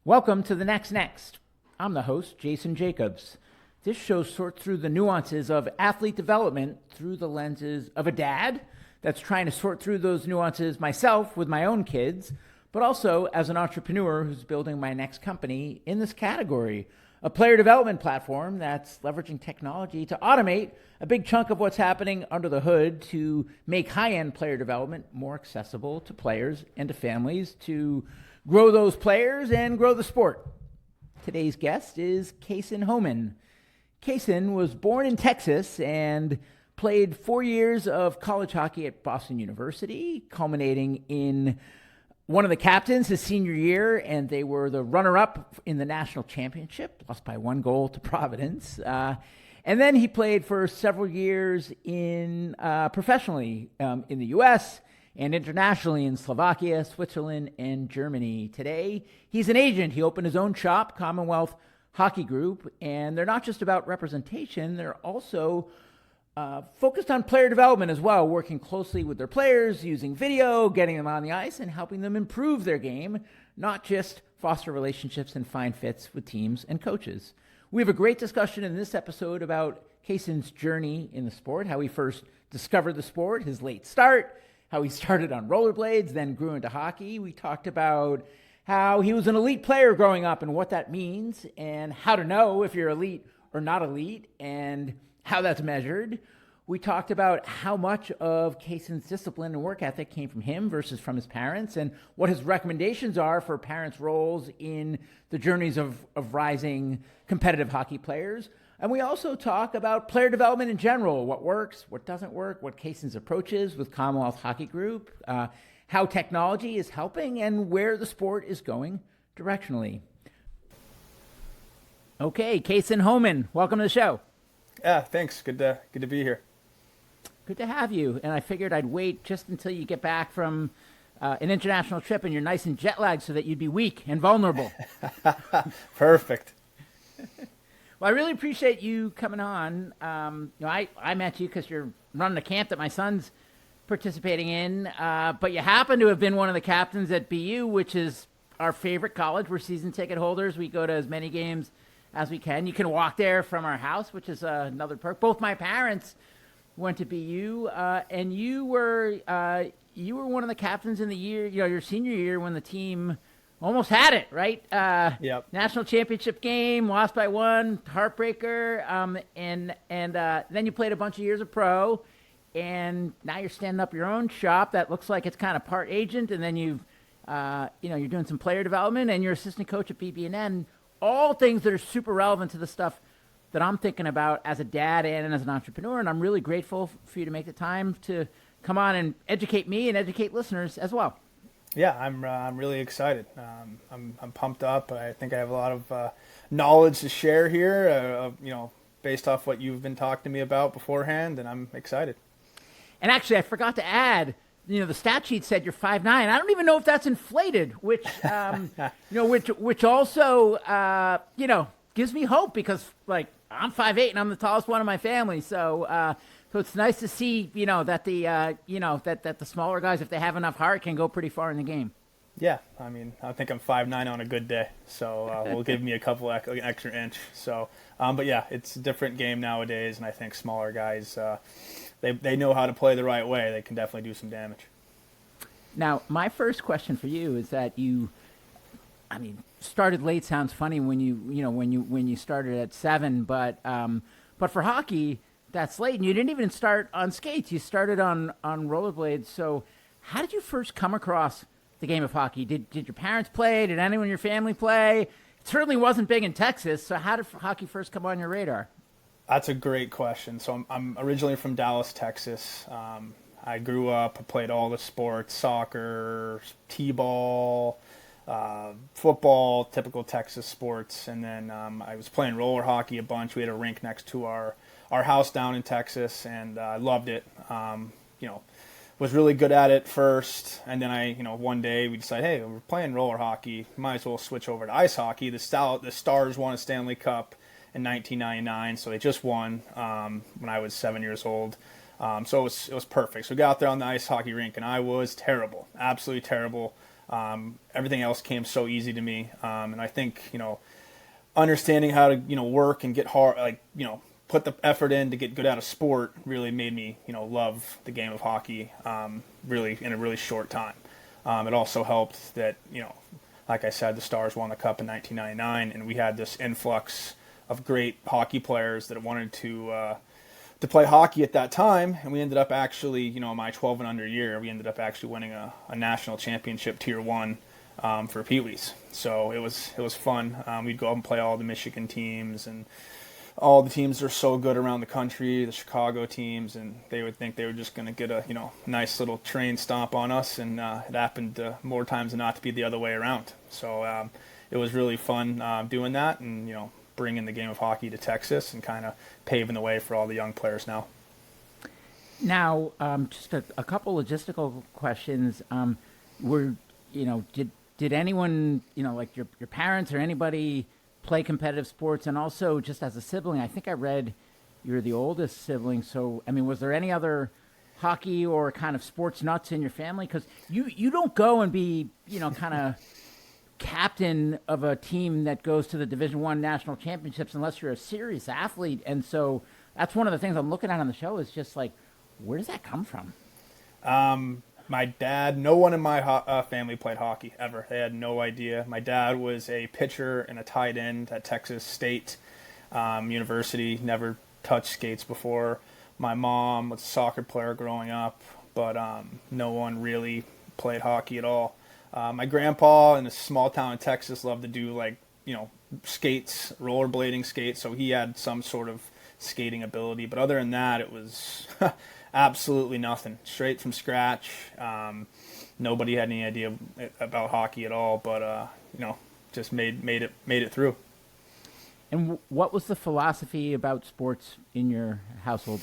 Welcome to The Next. I'm the host, Jason Jacobs. This show sorts through the nuances of athlete development through the lenses of a dad that's trying to sort through those nuances myself with my own kids, but also as an entrepreneur who's building my next company in this category, a player development platform that's leveraging technology to automate a big chunk of what's happening under the hood to make high-end player development more accessible to players and to families to grow those players and grow the sport. Today's guest is Cason Hohmann. Cason was born in Texas and played 4 years of college hockey at Boston University, culminating in one of the captains his senior year, and they were the runner-up in the national championship, lost by 1 goal to Providence. And then he played for several years professionally in the U.S., and internationally in Slovakia, Switzerland, and Germany. Today, he's an agent. He opened his own shop, Commonwealth Hockey Group, and they're not just about representation, they're also focused on player development as well, working closely with their players, using video, getting them on the ice, and helping them improve their game, not just foster relationships and find fits with teams and coaches. We have a great discussion in this episode about Cason's journey in the sport, how he first discovered the sport, his late start, how he started on rollerblades, then grew into hockey. We talked about how he was an elite player growing up and what that means, and how to know if you're elite or not elite, and how that's measured. We talked about how much of Cason's discipline and work ethic came from him versus from his parents, and what his recommendations are for parents' roles in the journeys of rising competitive hockey players. And we also talk about player development in general, what works, what doesn't work, what Cason's approach is with Commonwealth Hockey Group, how technology is helping, and where the sport is going directionally. Okay, Cason Hohmann, welcome to the show. Yeah, thanks. Good to be here. Good to have you. And I figured I'd wait just until you get back from an international trip and you're nice and jet lagged so that you'd be weak and vulnerable. Perfect. Well, I really appreciate you coming on. I met you because you're running a camp that my son's participating in, but you happen to have been one of the captains at BU, which is our favorite college. We're season ticket holders. We go to as many games as we can. You can walk there from our house, which is another perk. Both my parents went to BU, and you were one of the captains in the year, your senior year when the team almost had it, right? Yep. National championship game, lost by 1, heartbreaker, and then you played a bunch of years of pro, and now you're standing up your own shop that looks like it's kind of part agent, and then you're doing some player development, and you're assistant coach at BB&N. All things that are super relevant to the stuff that I'm thinking about as a dad and as an entrepreneur, and I'm really grateful for you to make the time to come on and educate me and educate listeners as well. Yeah, I'm really excited. I'm pumped up. I think I have a lot of knowledge to share here, based off what you've been talking to me about beforehand, and I'm excited. And actually, I forgot to add, the stat sheet said you're 5'9". I don't even know if that's inflated, which which also gives me hope because I'm 5'8" and I'm the tallest one in my family, so. So it's nice to see, that the smaller guys, if they have enough heart, can go pretty far in the game. Yeah, I mean, I think I'm 5'9" on a good day, so will give me a couple extra inch. So, but yeah, it's a different game nowadays, and I think smaller guys, they know how to play the right way. They can definitely do some damage. Now, my first question for you is that started late sounds funny when you started at 7, but for hockey. That's late, and you didn't even start on skates. You started on rollerblades. So how did you first come across the game of hockey? Did your parents play? Did anyone in your family play? It certainly wasn't big in Texas, so how did hockey first come on your radar? That's a great question. So I'm originally from Dallas, Texas. I grew up, I played all the sports, soccer, t-ball, football, typical Texas sports, and then I was playing roller hockey a bunch. We had a rink next to our house down in Texas, and I loved it. Was really good at it first, and then one day we decided, hey, we're playing roller hockey, might as well switch over to ice hockey. The Stars won a Stanley Cup in 1999, so they just won when I was 7 years old. So it was perfect. So we got out there on the ice hockey rink, and I was terrible, absolutely terrible. Everything else came so easy to me. And I think, understanding how to, work and get hard, put the effort in to get good at a sport really made me, love the game of hockey, really in a really short time. It also helped that, like I said, the Stars won the Cup in 1999, and we had this influx of great hockey players that wanted to play hockey at that time, and we ended up actually, my 12 and under year, we ended up actually winning a national championship Tier 1 for Pee Wees. So it was fun. We'd go out and play all the Michigan teams, and all the teams are so good around the country, the Chicago teams, and they would think they were just going to get a nice little train stomp on us, and it happened more times than not to be the other way around. So it was really fun doing that, and bringing the game of hockey to Texas and kind of paving the way for all the young players now. Now, just a couple logistical questions. Did anyone, like your parents or anybody play competitive sports? And also, just as a sibling, I think I read you're the oldest sibling. So, was there any other hockey or kind of sports nuts in your family? Because you don't go and be, kind of captain of a team that goes to the Division I national championships unless you're a serious athlete. And so that's one of the things I'm looking at on the show is just like, where does that come from? My dad, no one in my family played hockey ever. They had no idea. My dad was a pitcher and a tight end at Texas State University, never touched skates before. My mom was a soccer player growing up, but no one really played hockey at all. My grandpa in a small town in Texas loved to do skates, rollerblading skates, so he had some sort of skating ability. But other than that, it was absolutely nothing, straight from scratch. Nobody had any idea about hockey at all, but just made it through. And what was the philosophy about sports in your household?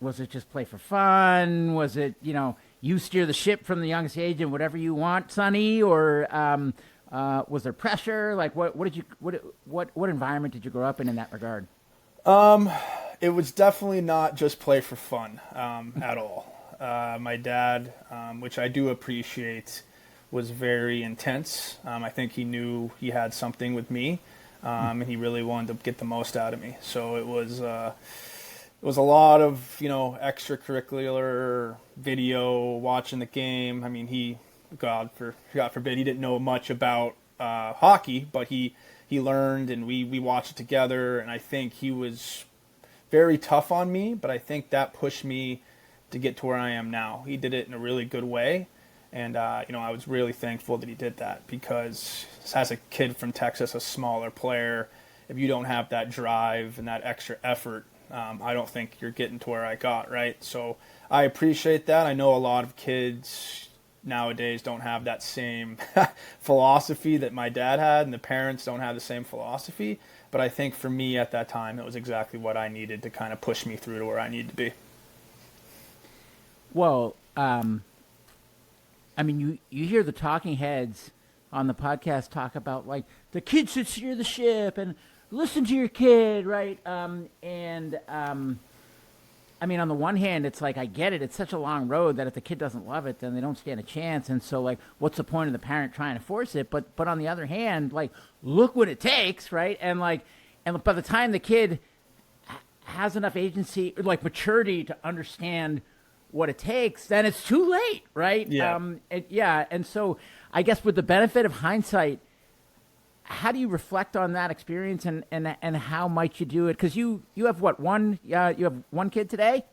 Was it just play for fun? Was it you steer the ship from the youngest age and whatever you want, Sonny? Or was there pressure? Like what environment did you grow up in that regard? It was definitely not just play for fun at all. My dad, which I do appreciate, was very intense. I think he knew he had something with me, and he really wanted to get the most out of me. So it was a lot of extracurricular video, watching the game. He, God forbid, he didn't know much about hockey, but he learned, and we watched it together. And I think he was very tough on me, but I think that pushed me to get to where I am now. He did it in a really good way, and I was really thankful that he did that, because as a kid from Texas, a smaller player, if you don't have that drive and that extra effort, I don't think you're getting to where I got, right? So I appreciate that. I know a lot of kids nowadays don't have that same philosophy that my dad had, and the parents don't have the same philosophy. But I think for me at that time, it was exactly what I needed to kind of push me through to where I needed to be. Well, you hear the talking heads on the podcast talk about like the kid should steer the ship and listen to your kid, right? On the one hand, it's like, I get it. It's such a long road that if the kid doesn't love it, then they don't stand a chance. And so, like, what's the point of the parent trying to force it? But on the other hand, like, look what it takes, right? And by the time the kid has enough agency, like maturity to understand what it takes, then it's too late, right? Yeah. And so I guess with the benefit of hindsight, how do you reflect on that experience, and how might you do it? Because you have you have one kid today?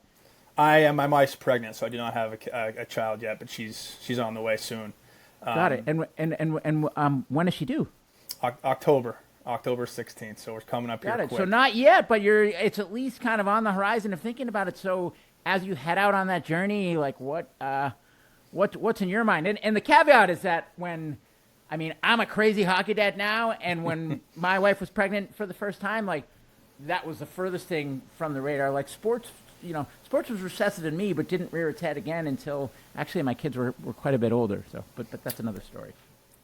I am. My wife's pregnant, so I do not have a child yet, but she's on the way soon. Got it. And when is she due? October 16th. So we're coming up here quick. So not yet, but it's at least kind of on the horizon of thinking about it. So as you head out on that journey, like what's in your mind? And the caveat is that I'm a crazy hockey dad now, and when my wife was pregnant for the first time, like, that was the furthest thing from the radar. Like, sports was recessive in me, but didn't rear its head again until actually my kids were quite a bit older. So, but that's another story.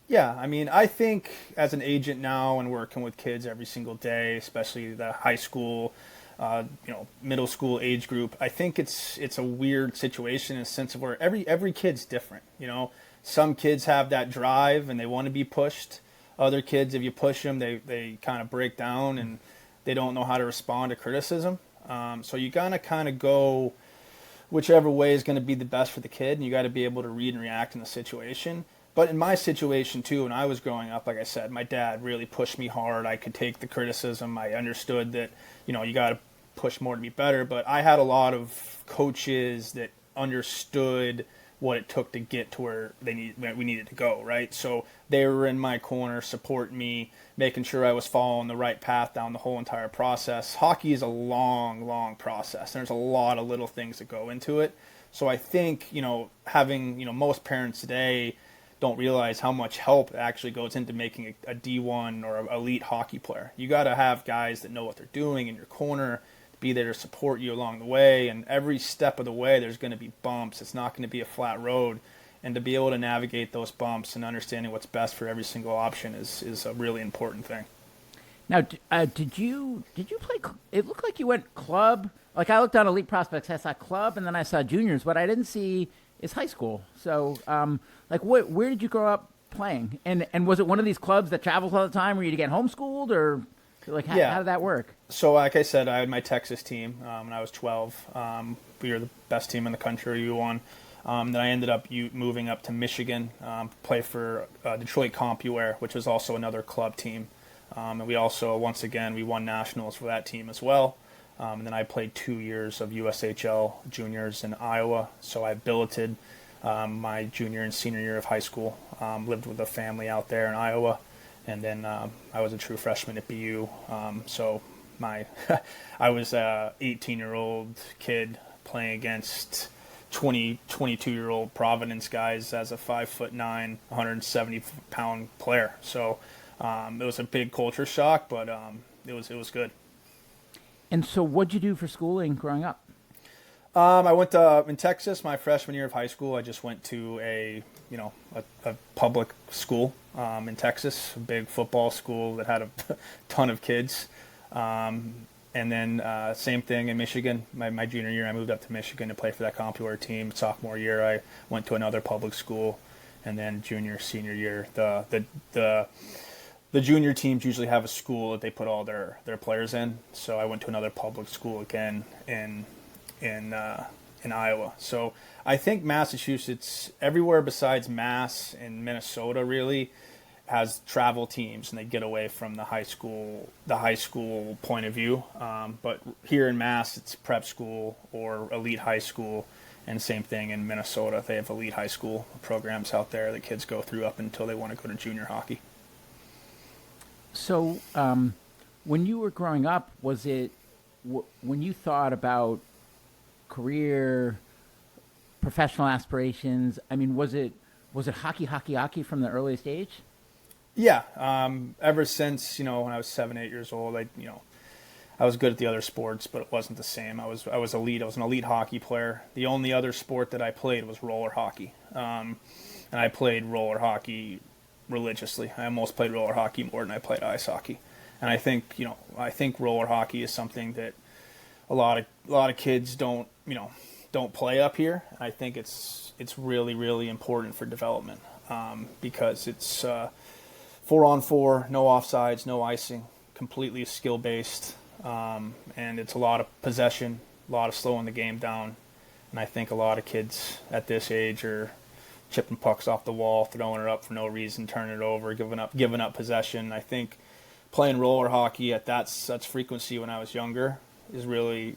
Yeah, I think as an agent now and working with kids every single day, especially the high school middle school age group. I think it's a weird situation in a sense of where every kid's different. Some kids have that drive and they want to be pushed. Other kids, if you push them, they kind of break down and they don't know how to respond to criticism. So you gotta kind of go whichever way is going to be the best for the kid, and you got to be able to read and react in the situation. But in my situation too, when I was growing up, like I said, my dad really pushed me hard. I could take the criticism. I understood that, you got to push more to be better. But I had a lot of coaches that understood what it took to get to where we needed to go, right? So they were in my corner, supporting me, making sure I was following the right path down the whole entire process. Hockey is a long, long process. There's a lot of little things that go into it. So I think, having, most parents today don't realize how much help actually goes into making a D1 or an elite hockey player. You got to have guys that know what they're doing in your corner, be there to support you along the way, and every step of the way there's going to be bumps. It's not going to be a flat road, and to be able to navigate those bumps and understanding what's best for every single option is a really important thing. Now, did you play? It looked like you went club. Like I looked on Elite Prospects, I saw club, and then I saw juniors. What I didn't see is high school. So, where did you grow up playing? And was it one of these clubs that travels all the time, where you get homeschooled, or how did that work? So, like I said, I had my Texas team when I was 12. We were the best team in the country, U1. Then I ended up moving up to Michigan, play for Detroit CompuWare, which was also another club team. And we also, once again, we won nationals for that team as well. And then I played 2 years of USHL juniors in Iowa. So I billeted my junior and senior year of high school, lived with a family out there in Iowa. And then I was a true freshman at BU. So I was a 18-year-old kid playing against 22-year-old Providence guys as a 5'9", 170-pound player. So it was a big culture shock, but it was good. And so, what'd you do for schooling growing up? I went to in Texas my freshman year of high school. I just went to a public school in Texas, a big football school that had a ton of kids. And then same thing in Michigan. My junior year, I moved up to Michigan to play for that CompuWare team. Sophomore year, I went to another public school, and then junior, senior year, the junior teams usually have a school that they put all their players in. So I went to another public school again in Iowa. So I think Massachusetts, everywhere besides Mass and Minnesota, really has travel teams, and they get away from the high school point of view. But here in Mass, it's prep school or elite high school, and same thing in Minnesota. They have elite high school programs out there that kids go through up until they want to go to junior hockey. So, when you were growing up, was it when you thought about career, professional aspirations? I mean, was it hockey from the earliest age? Yeah, ever since when I was 7, 8 years old, I was good at the other sports, but it wasn't the same. I was elite. I was an elite hockey player. The only other sport that I played was roller hockey, and I played roller hockey religiously. I almost played roller hockey more than I played ice hockey. And I think roller hockey is something that a lot of kids don't play up here. I think it's really, really important for development because it's 4-on-4, no offsides, no icing, completely skill based, and it's a lot of possession, a lot of slowing the game down. And I think a lot of kids at this age are chipping pucks off the wall, throwing it up for no reason, turning it over, giving up possession. I think playing roller hockey at such frequency when I was younger is really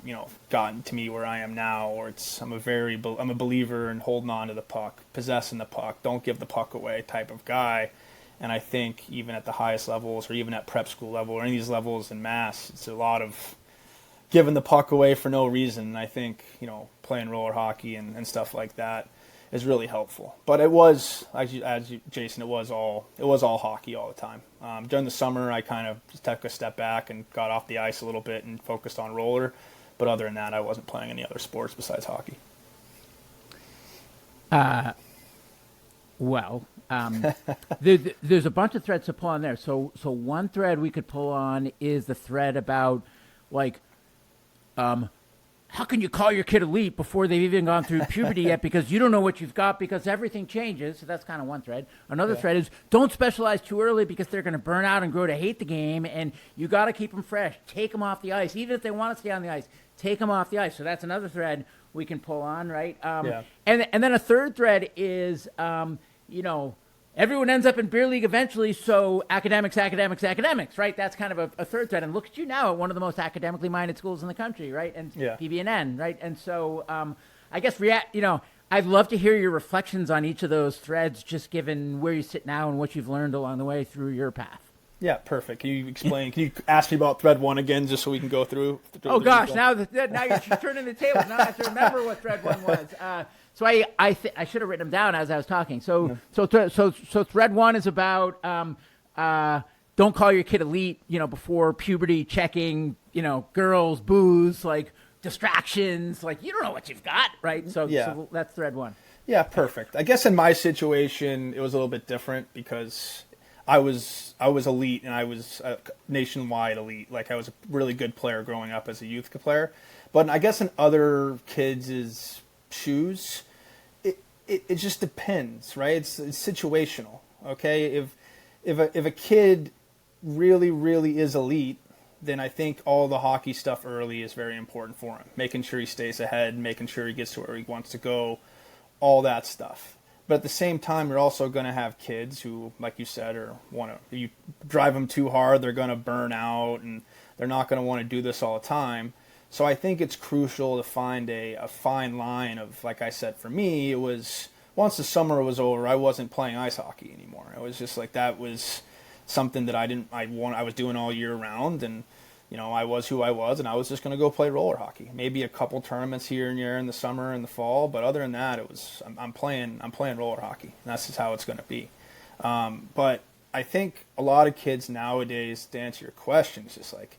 gotten to me where I am now. Or I'm a believer in holding on to the puck, possessing the puck, don't give the puck away type of guy. And I think even at the highest levels, or even at prep school level, or any of these levels in Mass, it's a lot of giving the puck away for no reason. And I think playing roller hockey and stuff like that is really helpful. But it was, Jason, it was all hockey all the time. During the summer, I kind of just took a step back and got off the ice a little bit and focused on roller. But other than that, I wasn't playing any other sports besides hockey. There's a bunch of threads to pull on there. So one thread we could pull on is the thread about how can you call your kid elite before they've even gone through puberty yet, because you don't know what you've got, because everything changes. So that's kind of one thread. Another thread is don't specialize too early, because they're going to burn out and grow to hate the game, and you got to keep them fresh. Take them off the ice. Even if they want to stay on the ice, take them off the ice. So that's another thread we can pull on, right? And then a third thread is, everyone ends up in beer league eventually, so academics, right? That's kind of a third thread. And look at you now at one of the most academically minded schools in the country, right? And PBNN, right? And so I guess, I'd love to hear your reflections on each of those threads, just given where you sit now and what you've learned along the way through your path. Yeah, perfect. Can you explain? Can you ask me about thread 1 again, just so we can go through? Oh gosh, now you're turning the tables. Now I have to remember what thread 1 was. So I should have written them down as I was talking. So thread 1 is about don't call your kid elite, before puberty, checking, girls, booze, like distractions, like you don't know what you've got, right? So that's thread 1. Yeah, perfect. I guess in my situation it was a little bit different, because I was elite, and I was nationwide elite. Like, I was a really good player growing up as a youth player. But I guess in other kids' shoes, it just depends, right? It's situational. Okay, if a kid really, really is elite, then I think all the hockey stuff early is very important for him. Making sure he stays ahead, making sure he gets to where he wants to go, all that stuff. But at the same time, you're also going to have kids who, like you said, if you drive them too hard, they're going to burn out, and they're not going to want to do this all the time. So I think it's crucial to find a fine line of, like I said, for me, it was, once the summer was over, I wasn't playing ice hockey anymore. It was just like, that was something that I was doing all year round, and I was who I was, and I was just going to go play roller hockey. Maybe a couple tournaments here and there in the summer and the fall, but other than that, I'm playing roller hockey. And that's just how it's going to be. But I think a lot of kids nowadays, to answer your question, is just like,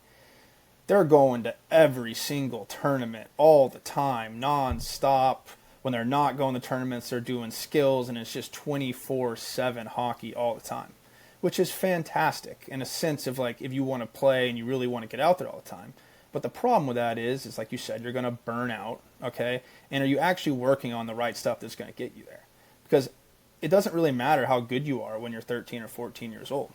they're going to every single tournament all the time, non-stop. When they're not going to tournaments, they're doing skills, and it's just 24/7 hockey all the time, which is fantastic in a sense of, like, if you want to play and you really want to get out there all the time. But the problem with that is like you said, you're going to burn out, okay? And are you actually working on the right stuff that's going to get you there? Because it doesn't really matter how good you are when you're 13 or 14 years old.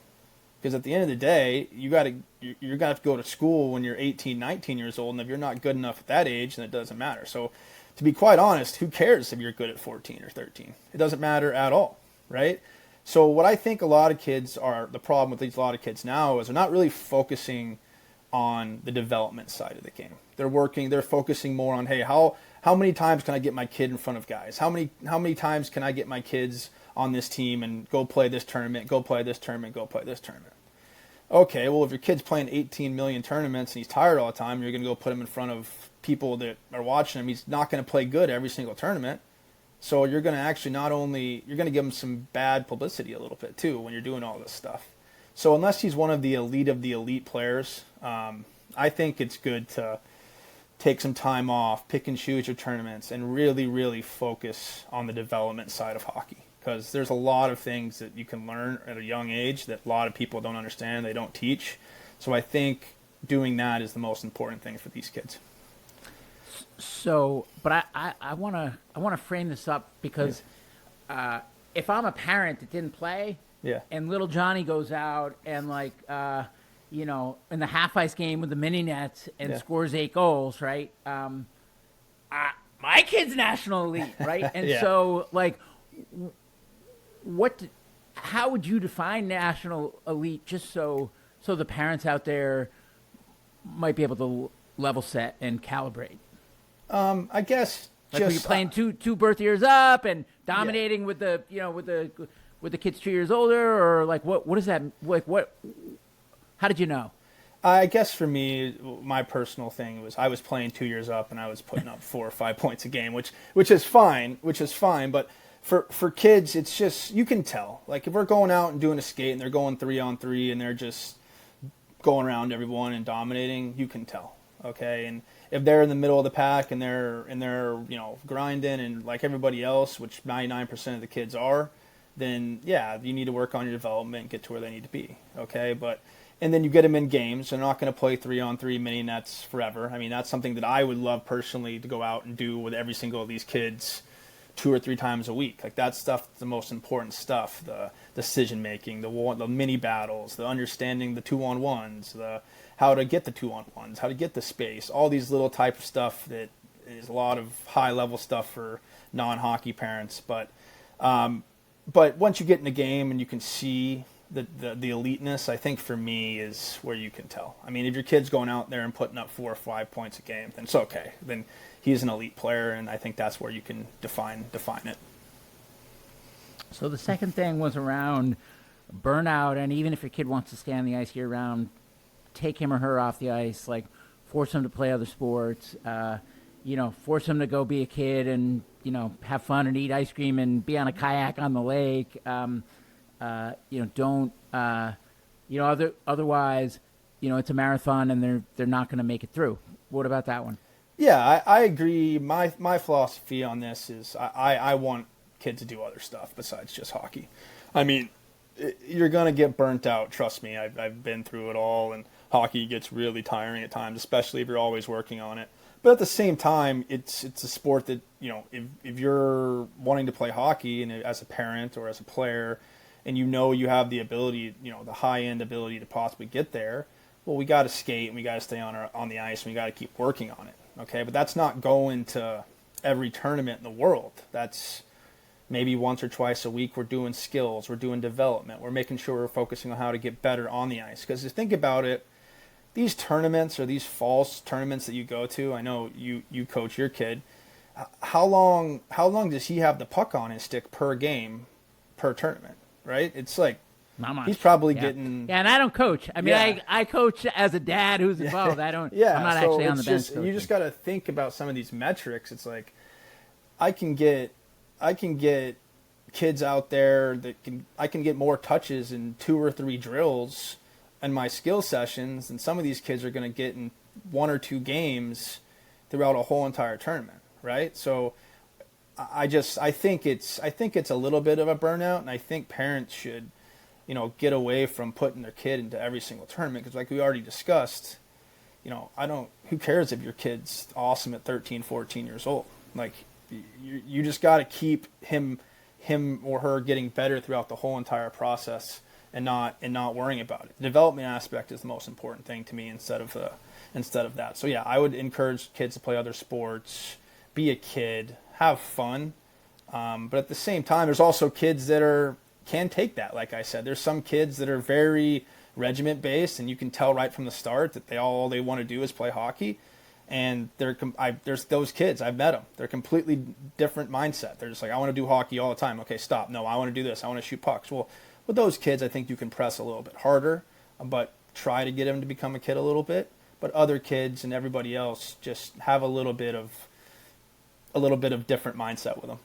Because at the end of the day, you're going to have to go to school when you're 18, 19 years old, and if you're not good enough at that age, then it doesn't matter. So to be quite honest, who cares if you're good at 14 or 13? It doesn't matter at all, right? So what I think a lot of kids the problem with a lot of kids now is they're not really focusing on the development side of the game. They're focusing more on, hey, how many times can I get my kid in front of guys? How many times can I get my kids on this team and go play this tournament, go play this tournament, go play this tournament? Okay, well, if your kid's playing 18 million tournaments and he's tired all the time, you're going to go put him in front of people that are watching him. He's not going to play good every single tournament. So you're going to actually you're going to give him some bad publicity a little bit too when you're doing all this stuff. So unless he's one of the elite players, I think it's good to take some time off, pick and choose your tournaments, and really, really focus on the development side of hockey. Because there's a lot of things that you can learn at a young age that a lot of people don't understand, they don't teach. So I think doing that is the most important thing for these kids. So, but I want to frame this up, because if I'm a parent that didn't play, and little Johnny goes out and in the half ice game with the mini nets and scores 8 goals, right? My kid's national elite, right? And so, like, how would you define national elite, just so the parents out there might be able to level set and calibrate? I guess like just you're playing two birth years up and dominating with the with the kids 2 years older, or like what is that like? How did you know? I guess for me, my personal thing was I was playing 2 years up and I was putting up 4 or 5 points a game, which is fine. But for kids, it's just, you can tell. Like, if we're going out and doing a skate and they're going 3-on-3 and they're just going around everyone and dominating, you can tell. Okay, and if they're in the middle of the pack and they're grinding and like everybody else, which 99% of the kids are, then yeah, you need to work on your development and get to where they need to be. Okay, and then you get them in games. They're not going to play 3-on-3 mini nets forever. I mean, that's something that I would love personally to go out and do with every single of these kids 2 or 3 times a week. Like that stuff, the most important stuff, the decision making, the mini battles, the understanding the 2-on-1s, the how to get the 2-on-1s, how to get the space, all these little type of stuff that is a lot of high level stuff for non-hockey parents. But once you get in a game and you can see the eliteness, I think for me is where you can tell. I mean, if your kid's going out there and putting up 4 or 5 points a game, then it's okay. Then he's an elite player, and I think that's where you can define it. So the second thing was around burnout, and even if your kid wants to stay on the ice year round, take him or her off the ice, like force them to play other sports, force them to go be a kid and, have fun and eat ice cream and be on a kayak on the lake. Otherwise, it's a marathon and they're not going to make it through. What about that one? Yeah, I agree. My philosophy on this is I want kids to do other stuff besides just hockey. I mean, you're going to get burnt out. Trust me, I've been through it all, and hockey gets really tiring at times, especially if you're always working on it. But at the same time, it's a sport that, if you're wanting to play hockey and as a parent or as a player, and you have the ability, the high-end ability to possibly get there, well, we got to skate and we got to stay on the ice and we got to keep working on it. Okay, but that's not going to every tournament in the world. That's maybe once or twice a week we're doing skills, we're doing development, we're making sure we're focusing on how to get better on the ice. Because if you think about it, these tournaments or these false tournaments that you go to, I know you coach your kid, how long does he have the puck on his stick per game, per tournament, right? It's like, not much. He's probably getting... Yeah, and I don't coach. I mean, yeah. I coach as a dad who's involved. I don't... Yeah, I'm not actually on the bench coaching. You just got to think about some of these metrics. It's like, I can get kids out there I can get more touches in 2 or 3 drills in my skill sessions than some of these kids are going to get in 1 or 2 games throughout a whole entire tournament, right? So I think it's a little bit of a burnout, and I think parents should get away from putting their kid into every single tournament, because like we already discussed, who cares if your kid's awesome at 13, 14 years old? Like, you just got to keep him or her getting better throughout the whole entire process and not worrying about it. The development aspect is the most important thing to me instead of that. So yeah, I would encourage kids to play other sports, be a kid, have fun. But at the same time, there's also kids that can take that. Like I said, there's some kids that are very regiment based, and you can tell right from the start that all they want to do is play hockey. And there's those kids, I've met them. They're completely different mindset. They're just like, I want to do hockey all the time. Okay, stop. No, I want to do this. I want to shoot pucks. Well, with those kids, I think you can press a little bit harder, but try to get them to become a kid a little bit. But other kids and everybody else just have a little bit of different mindset with them.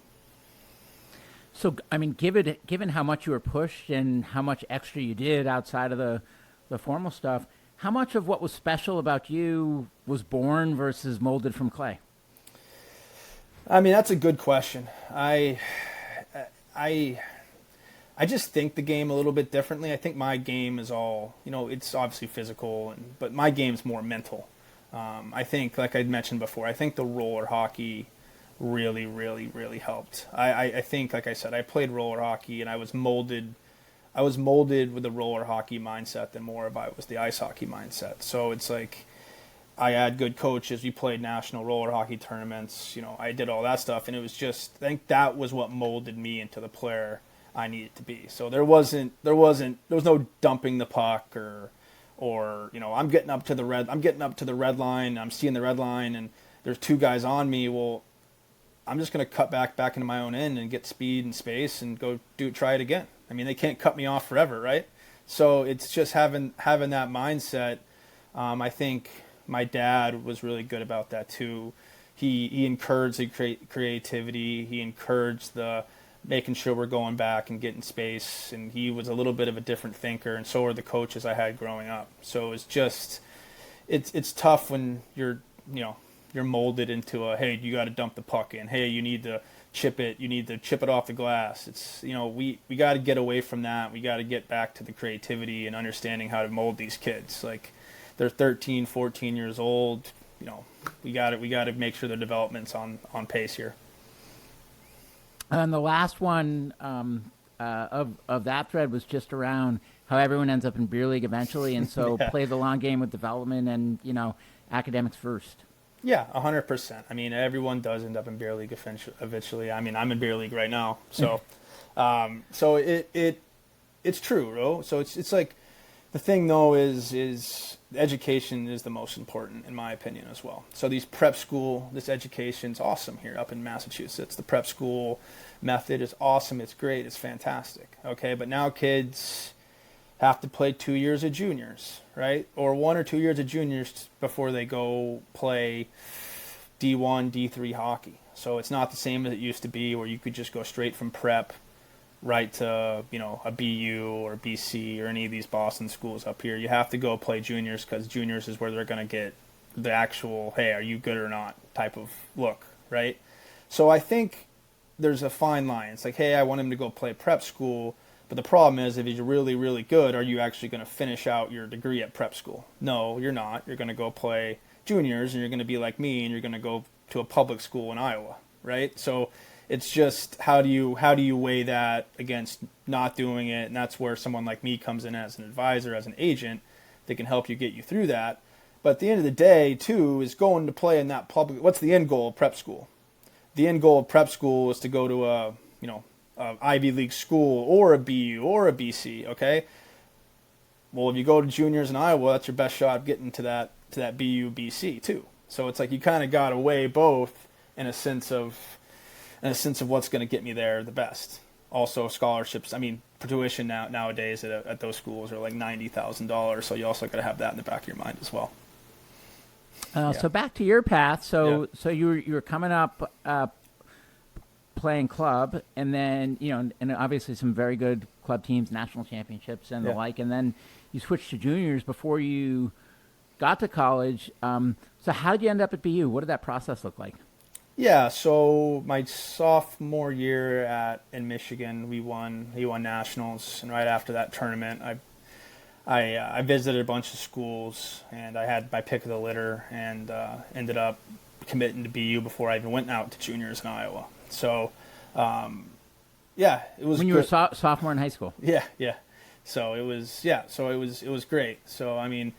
So, I mean, given how much you were pushed and how much extra you did outside of the formal stuff, how much of what was special about you was born versus molded from clay? I mean, that's a good question. I just think the game a little bit differently. I think my game is all, it's obviously physical, but my game's more mental. I think, like I mentioned before, I think the roller hockey really, really, really helped. I think, like I said, I played roller hockey and I was molded with the roller hockey mindset than more if I was the ice hockey mindset. So it's like, I had good coaches. We played national roller hockey tournaments. I did all that stuff, and it was just, I think that was what molded me into the player I needed to be. So there was no dumping the puck or I'm getting up to the red line. I'm seeing the red line, and there's 2 guys on me. Well, I'm just going to cut back into my own end and get speed and space and go try it again. I mean, they can't cut me off forever, right? So it's just having that mindset. I think my dad was really good about that too. He encouraged the creativity. He encouraged the making sure we're going back and getting space. And he was a little bit of a different thinker, and so were the coaches I had growing up. So it's just, it's tough when you're molded into hey, you got to dump the puck in. Hey, you need to chip it. You need to chip it off the glass. It's, we got to get away from that. We got to get back to the creativity and understanding how to mold these kids. Like, they're 13, 14 years old. We got to make sure their development's on pace here. And the last one of that thread was just around how everyone ends up in beer league eventually, and so play the long game with development and academics first. Yeah, 100%. I mean, everyone does end up in beer league eventually. I mean, I'm in beer league right now, so so it's true, bro. So it's like, the thing though is education is the most important in my opinion as well. So this education's awesome here up in Massachusetts. The prep school method is awesome. It's great. It's fantastic. Okay, but now kids have to play 2 years of juniors, right? Or 1 or 2 years of juniors before they go play D1, D3 hockey. So it's not the same as it used to be, where you could just go straight from prep right to, a BU or BC or any of these Boston schools up here. You have to go play juniors, because juniors is where they're going to get the actual, hey, are you good or not type of look, right? So I think there's a fine line. It's like, hey, I want him to go play prep school, but the problem is, if he's really, really good, are you actually going to finish out your degree at prep school? No, you're not. You're going to go play juniors, and you're going to be like me, and you're going to go to a public school in Iowa, right? So it's just, how do you weigh that against not doing it? And that's where someone like me comes in as an advisor, as an agent, that can help you get you through that. But at the end of the day, too, is going to play in that public. What's the end goal of prep school? The end goal of prep school is to go to a Ivy League school or a BU or a BC. Okay. Well, if you go to juniors in Iowa, that's your best shot of getting to that BU BC too. So it's like, you kind of got to weigh both in a sense of what's going to get me there the best. Also, scholarships. I mean, tuition nowadays at those schools are like $90,000. So you also got to have that in the back of your mind as well. So back to your path. So you were coming up playing club, and then and obviously some very good club teams, national championships, and the like. And then you switched to juniors before you got to college. So how did you end up at BU? What did that process look like? Yeah, so my sophomore year in Michigan, he won nationals, and right after that tournament, I visited a bunch of schools, and I had my pick of the litter, and ended up committing to BU before I even went out to juniors in Iowa. So, it was when you were sophomore in high school. Yeah. So it was great. So I mean,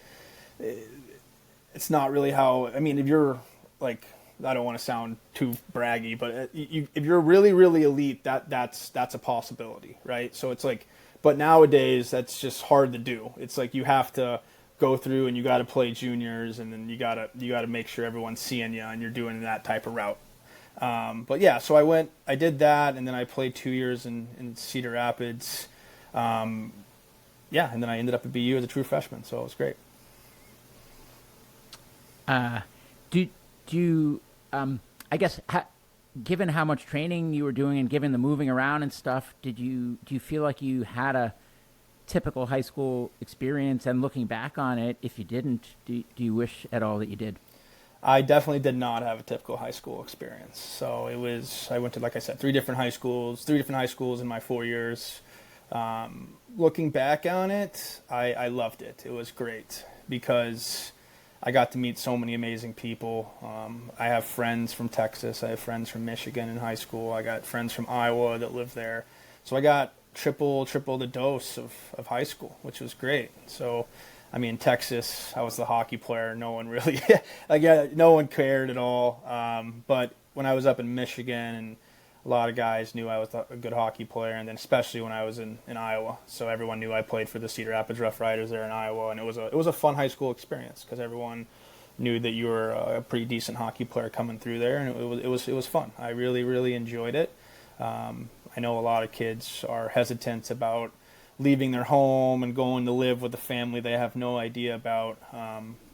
it's not really how. I mean, if you're like, I don't want to sound too braggy, but if you're really, really elite, that's a possibility, right? So it's like, but nowadays that's just hard to do. It's like, you have to go through and you got to play juniors, and then you got to make sure everyone's seeing you, and you're doing that type of route. But yeah, so I did that, and then I played 2 years in Cedar Rapids. And then I ended up at BU as a true freshman, so it was great. Do you, I guess, given how much training you were doing and given the moving around and stuff, do you feel like you had a typical high school experience? And looking back on it, if you didn't, do you wish at all that you did? I definitely did not have a typical high school experience. So I went to, like I said, three different high schools in my 4 years. Looking back on it, I loved it. It was great because I got to meet so many amazing people. I have friends from Texas. I have friends from Michigan in high school. I got friends from Iowa that live there. So I got triple the dose of high school, which was great. So, I mean, Texas, I was the hockey player. No one really, no one cared at all. But when I was up in Michigan, and a lot of guys knew I was a good hockey player, and then especially when I was in Iowa. So everyone knew I played for the Cedar Rapids Rough Riders there in Iowa, and it was a fun high school experience because everyone knew that you were a pretty decent hockey player coming through there, and it was fun. I really, really enjoyed it. I know a lot of kids are hesitant about leaving their home and going to live with a family they have no idea about.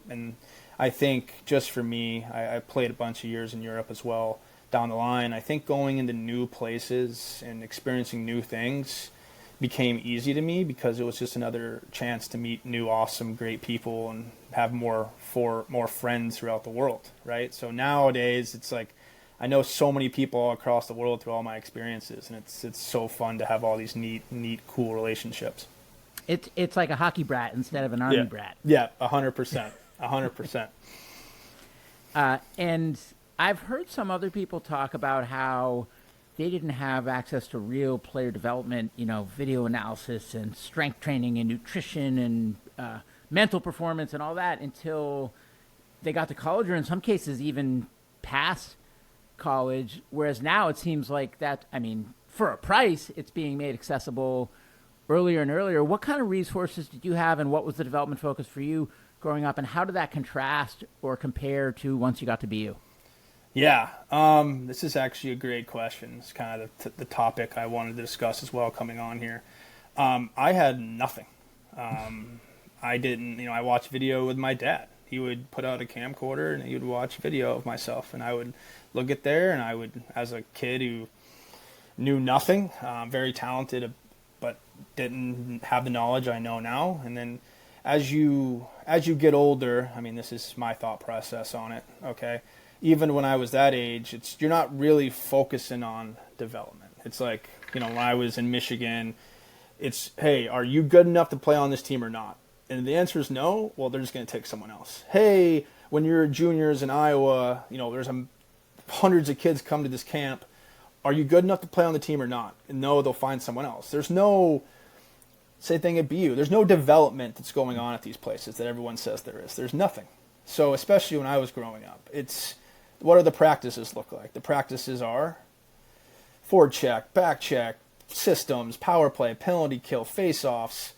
And I think just for me, I played a bunch of years in Europe as well down the line. I think going into new places and experiencing new things became easy to me because it was just another chance to meet new, awesome, great people and have more friends throughout the world, right? So nowadays it's like I know so many people all across the world through all my experiences, and it's so fun to have all these neat, cool relationships. It's like a hockey brat instead of an army Yeah, brat. yeah, 100%, 100%. And I've heard some other people talk about how they didn't have access to real player development, video analysis and strength training and nutrition and mental performance and all that until they got to college, or in some cases even past college. Whereas now it seems like that, for a price, it's being made accessible earlier and earlier. What kind of resources did you have, and what was the development focus for you growing up, and how did that contrast or compare to once you got to BU? Yeah, this is actually a great question. It's kind of the topic I wanted to discuss as well coming on here. I had nothing. I didn't, I watched video with my dad. He would put out a camcorder and he would watch video of myself, and I would look at there, and I would, as a kid who knew nothing, very talented, but didn't have the knowledge I know now. And then as you get older, this is my thought process on it, okay? Even when I was that age, you're not really focusing on development. It's like, when I was in Michigan, it's, hey, are you good enough to play on this team or not? And the answer is no. Well, they're just going to take someone else. Hey, when you're juniors in Iowa, there's hundreds of kids come to this camp. Are you good enough to play on the team or not? And no, they'll find someone else. There's no, same thing at BU. There's no development that's going on at these places that everyone says there is. There's nothing. So especially when I was growing up, what do the practices look like? The practices are forward check, back check, systems, power play, penalty kill, face-offs,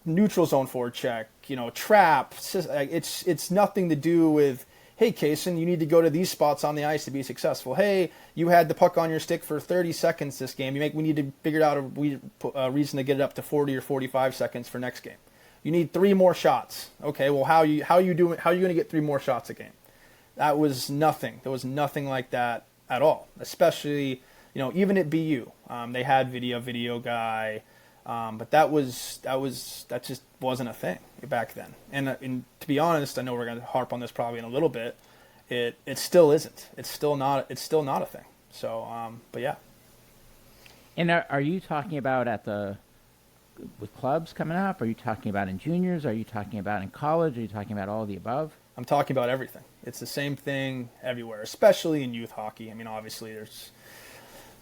neutral zone forward check, trap. It's nothing to do with, hey, Cason, you need to go to these spots on the ice to be successful. Hey, you had the puck on your stick for 30 seconds this game. We need to figure out a reason to get it up to 40 or 45 seconds for next game. You need 3 more shots. Okay, well, how are you going to get 3 more shots a game? That was nothing. There was nothing like that at all. Especially, even at BU, they had video guy, but that just wasn't a thing back then. And to be honest, I know we're going to harp on this probably in a little bit. It still isn't. It's still not a thing. So, but yeah. And are you talking about with clubs coming up? Are you talking about in juniors? Are you talking about in college? Are you talking about all of the above? I'm talking about everything. It's the same thing everywhere, especially in youth hockey. Obviously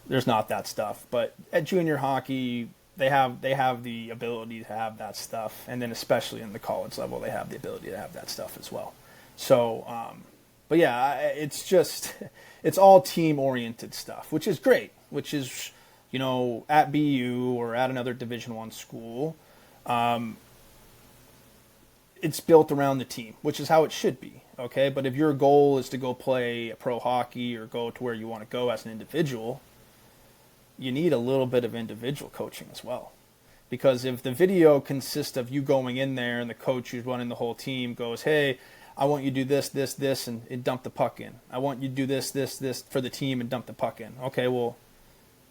there's not that stuff, but at junior hockey, they have the ability to have that stuff, and then especially in the college level, they have the ability to have that stuff as well. So, but yeah, it's all team-oriented stuff, which is great, which is, at BU or at another Division I school, it's built around the team, which is how it should be, okay? But if your goal is to go play pro hockey or go to where you want to go as an individual, you need a little bit of individual coaching as well. Because if the video consists of you going in there and the coach who's running the whole team goes, hey, I want you to do this, and dump the puck in. I want you to do this for the team and dump the puck in. Okay, well,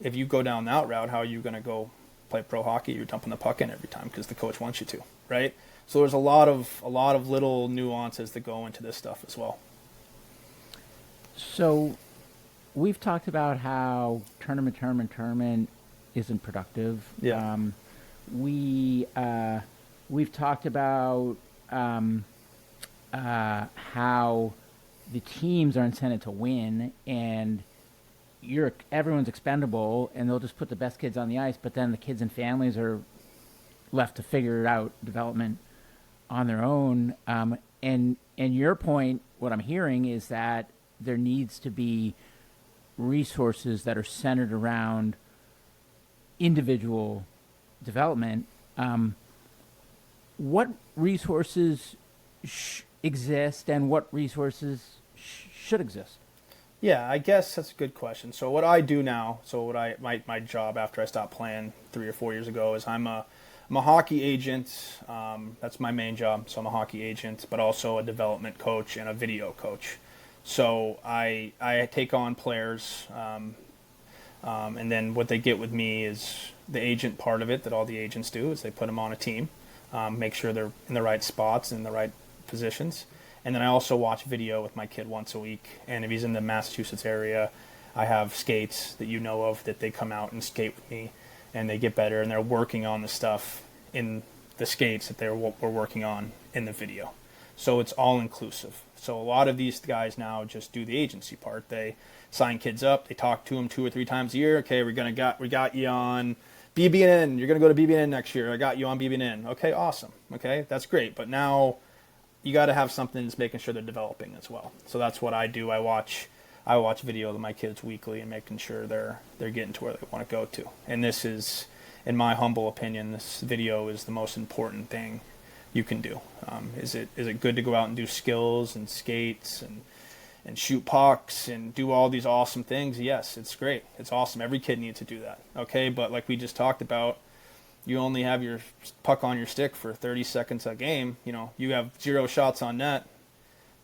if you go down that route, how are you going to go play pro hockey? You're dumping the puck in every time because the coach wants you to, right? So there's a lot of little nuances that go into this stuff as well. So we've talked about how tournament isn't productive. Yeah. We've talked about how the teams are incented to win, and everyone's expendable, and they'll just put the best kids on the ice, but then the kids and families are left to figure out development on their own. And your point, what I'm hearing is that there needs to be resources that are centered around individual development. What resources exist, and what resources should exist? Yeah, I guess that's a good question. So what I do now, my job after I stopped playing 3 or 4 years ago is I'm a hockey agent. That's my main job. So I'm a hockey agent, but also a development coach and a video coach. So I take on players, and then what they get with me is the agent part of it that all the agents do is they put them on a team, make sure they're in the right spots and in the right positions. And then I also watch video with my kid once a week. And if he's in the Massachusetts area, I have skates that you know of that they come out and skate with me, and they get better, and they're working on the stuff in the skates that we're working on in the video. So it's all inclusive. So a lot of these guys now just do the agency part. They sign kids up. They talk to them 2 or 3 times a year. Okay, we got you on BB&N. You're going to go to BB&N next year. I got you on BB&N. Okay, awesome. Okay, that's great. But now you got to have something that's making sure they're developing as well. So that's what I do. I watch video of my kids weekly and making sure they're getting to where they want to go to. And this is, in my humble opinion, this video is the most important thing you can do. Is it good to go out and do skills and skates and shoot pucks and do all these awesome things? Yes, it's great. It's awesome. Every kid needs to do that. Okay, but like we just talked about, you only have your puck on your stick for 30 seconds a game. You know, you have 0 shots on net.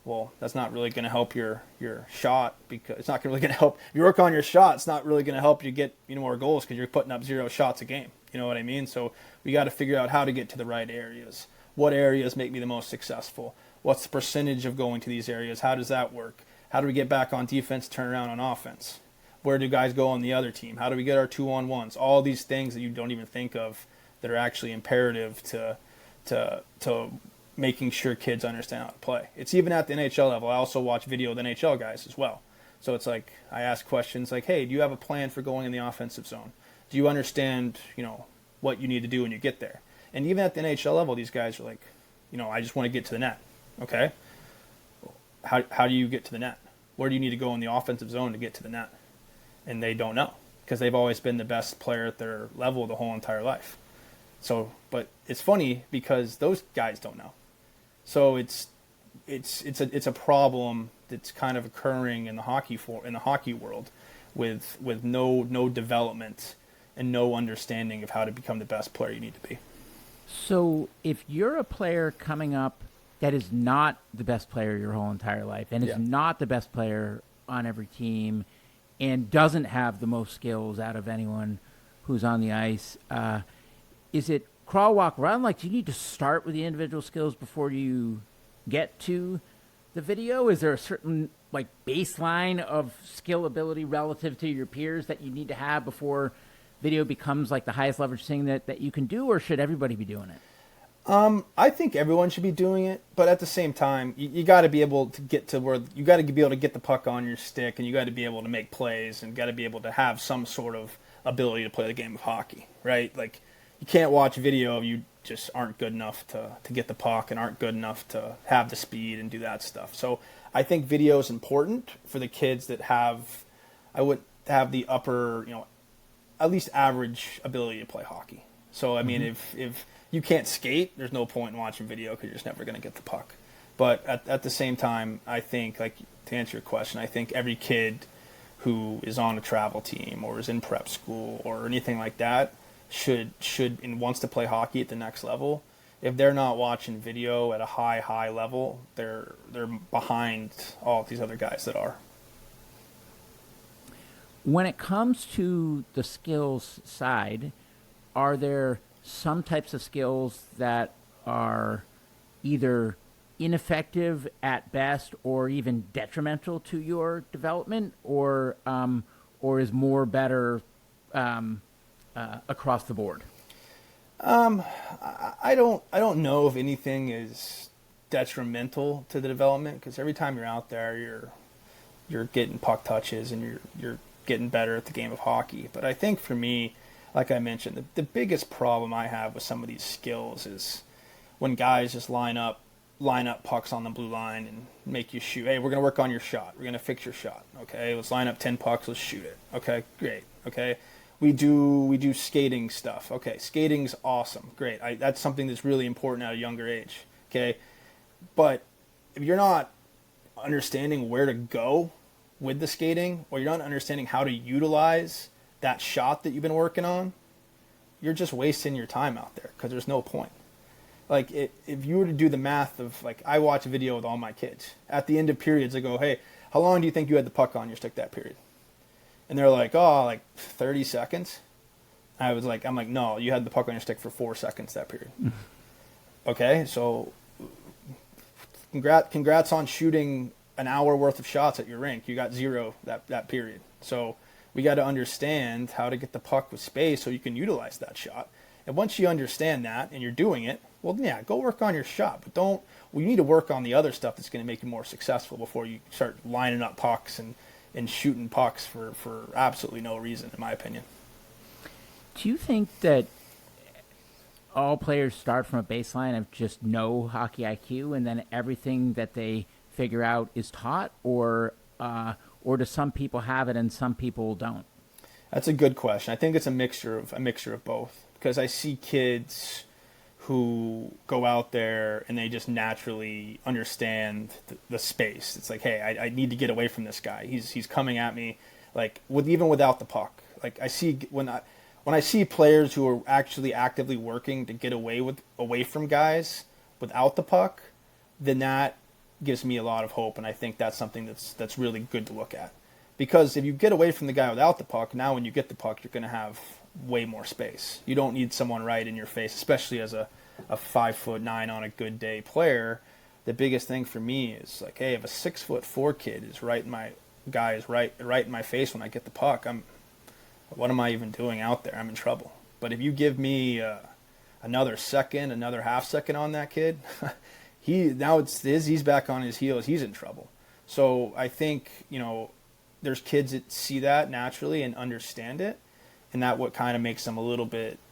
Well, that's not really going to help your shot, because it's not really going to help. If you work on your shot, it's not really going to help you get more goals, because you're putting up 0 shots a game. You know what I mean? So we got to figure out how to get to the right areas. What areas make me the most successful? What's the percentage of going to these areas? How does that work? How do we get back on defense, turn around on offense? Where do guys go on the other team? How do we get our 2-on-1s? All these things that you don't even think of that are actually imperative to making sure kids understand how to play. It's even at the NHL level. I also watch video of the NHL guys as well. So it's like I ask questions like, hey, do you have a plan for going in the offensive zone? Do you understand, what you need to do when you get there? And even at the NHL level, these guys are like, I just want to get to the net. Okay. How do you get to the net? Where do you need to go in the offensive zone to get to the net? And they don't know, because they've always been the best player at their level the whole entire life. So, but it's funny because those guys don't know. So it's a problem that's kind of occurring in the hockey world with no development and no understanding of how to become the best player you need to be. So if you're a player coming up that is not the best player your whole entire life, and is not the best player on every team, and doesn't have the most skills out of anyone who's on the ice, is it crawl, walk, run? Like, do you need to start with the individual skills before you get to the video? Is there a certain baseline of skill ability relative to your peers that you need to have before video becomes the highest leverage thing that you can do, or should everybody be doing it? I think everyone should be doing it, but at the same time, you got to be able to get to where you got to be able to get the puck on your stick, and you got to be able to make plays, and got to be able to have some sort of ability to play the game of hockey, right? Like, you can't watch video if you just aren't good enough to get the puck and aren't good enough to have the speed and do that stuff. So I think video is important for the kids that have the upper, at least average ability to play hockey. So, I mean, if you can't skate, there's no point in watching video, because you're just never going to get the puck. But at the same time, I think, to answer your question, I think every kid who is on a travel team or is in prep school or anything like that should and wants to play hockey at the next level. If they're not watching video at a high level, they're behind all these other guys that are. When it comes to the skills side, are there some types of skills that are either ineffective at best or even detrimental to your development, or is more better across the board? I don't know if anything is detrimental to the development, because every time you're out there, you're getting puck touches and you're getting better at the game of hockey. But I think for me, like I mentioned, the biggest problem I have with some of these skills is when guys just line up pucks on the blue line and make you shoot. Hey, we're going to work on your shot. We're going to fix your shot. Okay, let's line up 10 pucks. Let's shoot it. Okay, great. Okay, we do skating stuff. Okay, skating's awesome. Great. That's something that's really important at a younger age. Okay, but if you're not understanding where to go with the skating, or you're not understanding how to utilize that shot that you've been working on, you're just wasting your time out there, because there's no point. If you were to do the math of, I watch a video with all my kids. At the end of periods, I go, hey, how long do you think you had the puck on your stick that period? And they're like, 30 seconds. I'm like, no, you had the puck on your stick for 4 seconds that period. Okay, so congrats on shooting an hour worth of shots at your rink. You got 0 that period. So we got to understand how to get the puck with space so you can utilize that shot. And once you understand that and you're doing it, well, yeah, go work on your shot. But we need to work on the other stuff that's going to make you more successful before you start lining up pucks and shooting pucks for absolutely no reason, in my opinion. Do you think that all players start from a baseline of just no hockey IQ and then everything that they figure out is taught, or do some people have it and some people don't? That's a good question. I think it's a mixture of both, because I see kids who go out there and they just naturally understand the space. It's like, hey, I need to get away from this guy. He's coming at me, like even without the puck. Like I see when I see players who are actually actively working to get away from guys without the puck, then that gives me a lot of hope, and I think that's something that's really good to look at. Because if you get away from the guy without the puck, now when you get the puck, you're going to have way more space. You don't need someone right in your face, especially as a 5'9" on a good day player. The biggest thing for me is like, hey, if a 6'4" kid is right in my face when I get the puck, what am I even doing out there? I'm in trouble. But if you give me another half second on that kid, he's back on his heels. He's in trouble. So I think, there's kids that see that naturally and understand it, and that what kind of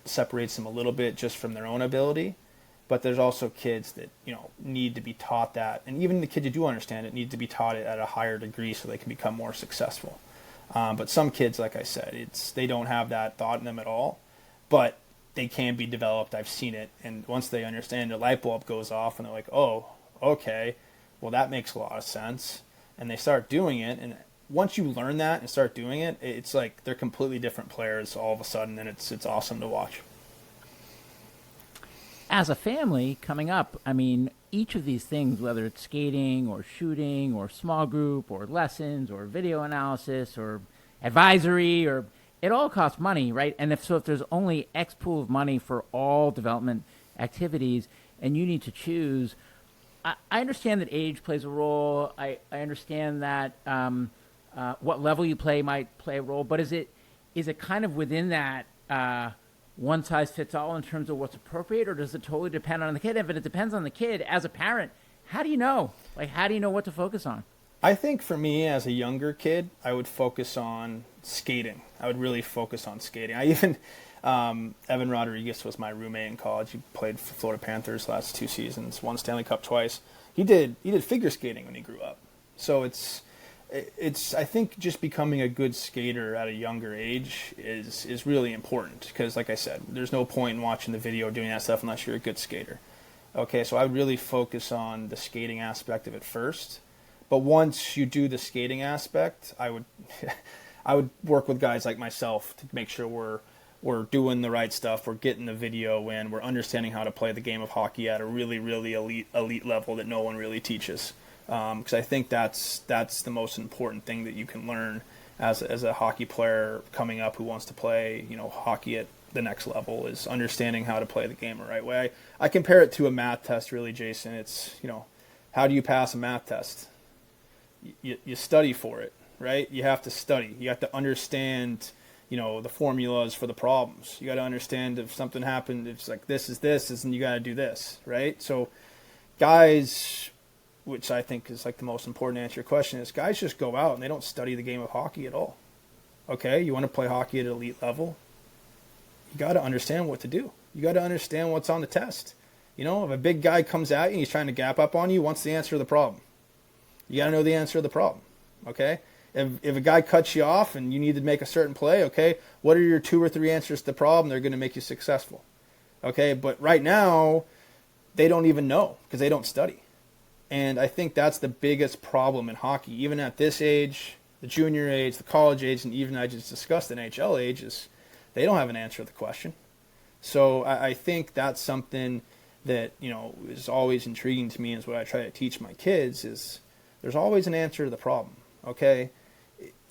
separates them a little bit just from their own ability. But there's also kids that, need to be taught that, and even the kids who do understand it need to be taught it at a higher degree so they can become more successful. But some kids, like I said, they don't have that thought in them at all, but they can be developed. I've seen it, and once they understand, the light bulb goes off, and they're like, oh, okay, well, that makes a lot of sense, and they start doing it, and once you learn that and start doing it, it's like they're completely different players all of a sudden, and it's awesome to watch. As a family coming up, I mean, each of these things, whether it's skating or shooting or small group or lessons or video analysis or advisory, or it all costs money, right? And if there's only X pool of money for all development activities and you need to choose, I understand that age plays a role. I understand that what level you play might play a role, but is it kind of within that one size fits all in terms of what's appropriate, or does it totally depend on the kid? If it depends on the kid, as a parent, how do you know? Like, how do you know what to focus on? I think for me, as a younger kid, I would focus on skating. I would really focus on skating. I even Evan Rodriguez was my roommate in college. He played for Florida Panthers last 2 seasons, won Stanley Cup twice. He did figure skating when he grew up. So it's I think just becoming a good skater at a younger age is really important, because like I said, there's no point in watching the video or doing that stuff unless you're a good skater. Okay, so I would really focus on the skating aspect of it first. But once you do the skating aspect, I would work with guys like myself to make sure we're doing the right stuff, we're getting the video in, we're understanding how to play the game of hockey at a really, really elite level that no one really teaches. Because I think that's the most important thing that you can learn as a hockey player coming up who wants to play, hockey at the next level, is understanding how to play the game the right way. I compare it to a math test, really, Jason. It's, how do you pass a math test? You study for it, right? You have to study. You have to understand, the formulas for the problems. You got to understand if something happened, it's like this, and you got to do this, right? So guys, which I think is like the most important answer to your question, is guys just go out and they don't study the game of hockey at all. Okay, you want to play hockey at an elite level, you got to understand what to do. You got to understand what's on the test. If a big guy comes at you and he's trying to gap up on you, what's the answer to the problem? You got to know the answer to the problem. Okay, if a guy cuts you off and you need to make a certain play, okay, what are your 2 or 3 answers to the problem that are going to make you successful? Okay, but right now they don't even know because they don't study. And I think that's the biggest problem in hockey, even at this age, the junior age, the college age, and even I just discussed the NHL age, is they don't have an answer to the question. So I think that's something that, is always intriguing to me, is what I try to teach my kids, is there's always an answer to the problem, okay?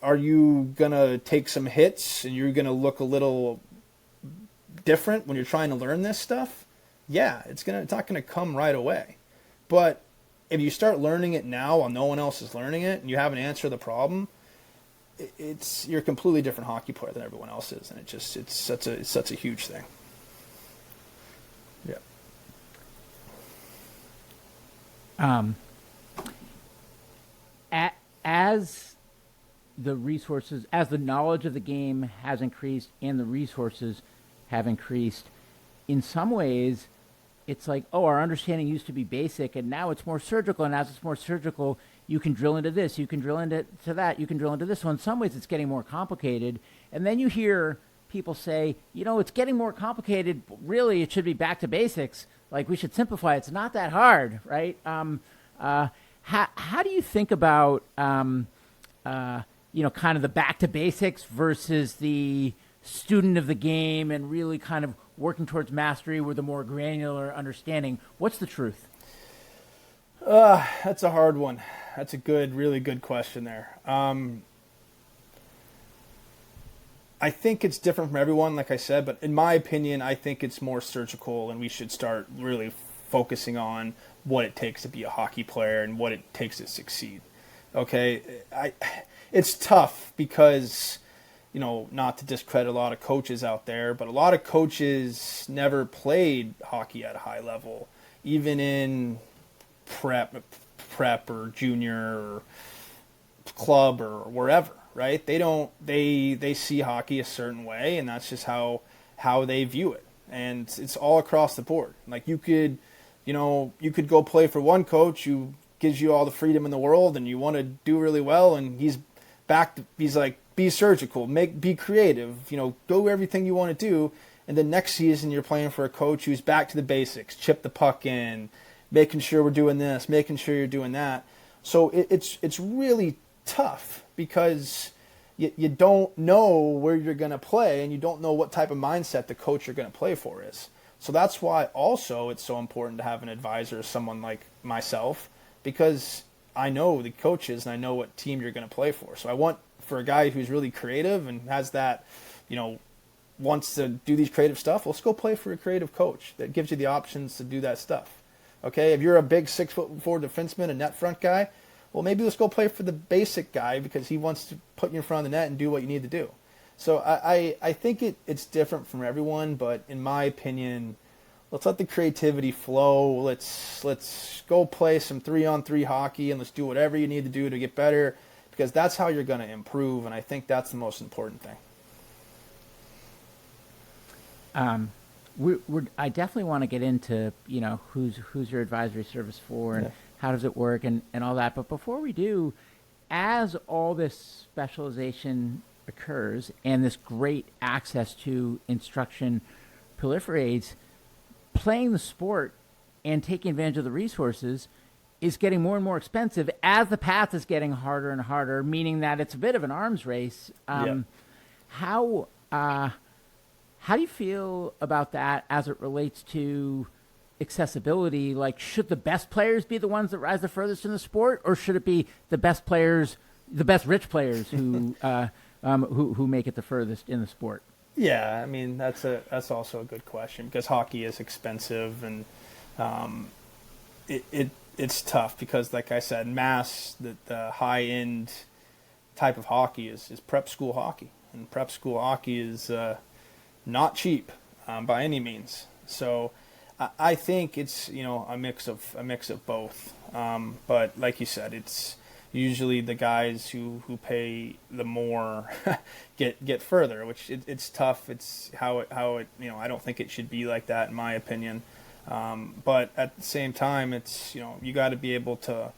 Are you going to take some hits and you're going to look a little different when you're trying to learn this stuff? Yeah, it's not going to come right away. But if you start learning it now while no one else is learning it, and you have an answer to the problem, you're a completely different hockey player than everyone else is, and it's such a huge thing. Yeah. As the resources, as the knowledge of the game has increased and the resources have increased, in some ways, it's like, oh, our understanding used to be basic, and now it's more surgical. And as it's more surgical, you can drill into this, you can drill into that, you can drill into this. So in some ways, it's getting more complicated. And then you hear people say, it's getting more complicated. Really, it should be back to basics. Like, we should simplify. It's not that hard, right? How do you think about, kind of the back to basics versus the student of the game and really kind of working towards mastery with a more granular understanding? What's the truth? That's a hard one. That's a really good question there. I think it's different from everyone, like I said, but in my opinion, I think it's more surgical, and we should start really focusing on what it takes to be a hockey player and what it takes to succeed. Okay, it's tough because, not to discredit a lot of coaches out there, but a lot of coaches never played hockey at a high level, even in prep or junior or club or wherever, right? They see hockey a certain way, and that's just how they view it. And it's all across the board. Like, you could go play for one coach who gives you all the freedom in the world and you want to do really well, and he's like, be surgical, be creative, go everything you want to do. And then next season you're playing for a coach who's back to the basics, chip the puck in, making sure we're doing this, making sure you're doing that. So it's really tough because you don't know where you're going to play, and you don't know what type of mindset the coach you're going to play for is. So that's why also it's so important to have an advisor, someone like myself, because I know the coaches and I know what team you're going to play for. So I want for a guy who's really creative and has that, wants to do these creative stuff, let's go play for a creative coach that gives you the options to do that stuff. Okay, if you're a big 6'4" defenseman, a net front guy, well, maybe let's go play for the basic guy because he wants to put you in front of the net and do what you need to do. So I think it's different from everyone, but in my opinion, let's let the creativity flow. Let's go play some 3-on-3 hockey, and let's do whatever you need to do to get better, because that's how you're going to improve, and I think that's the most important thing. I definitely want to get into, who's your advisory service for, and how does it work, and all that. But before we do, as all this specialization occurs and this great access to instruction proliferates, playing the sport and taking advantage of the resources is getting more and more expensive as the path is getting harder and harder, meaning that it's a bit of an arms race. How do you feel about that as it relates to accessibility? Like, should the best players be the ones that rise the furthest in the sport, or should it be the best players, the best rich players who who make it the furthest in the sport? Yeah, I mean that's also a good question, because hockey is expensive, and it's tough because, like I said, the high end type of hockey is prep school hockey, and prep school hockey is not cheap by any means. So I think it's a mix of both. But like you said, it's usually the guys who pay the more get further, which it's tough. It's how it I don't think it should be like that, in my opinion. But at the same time, it's you got to be able to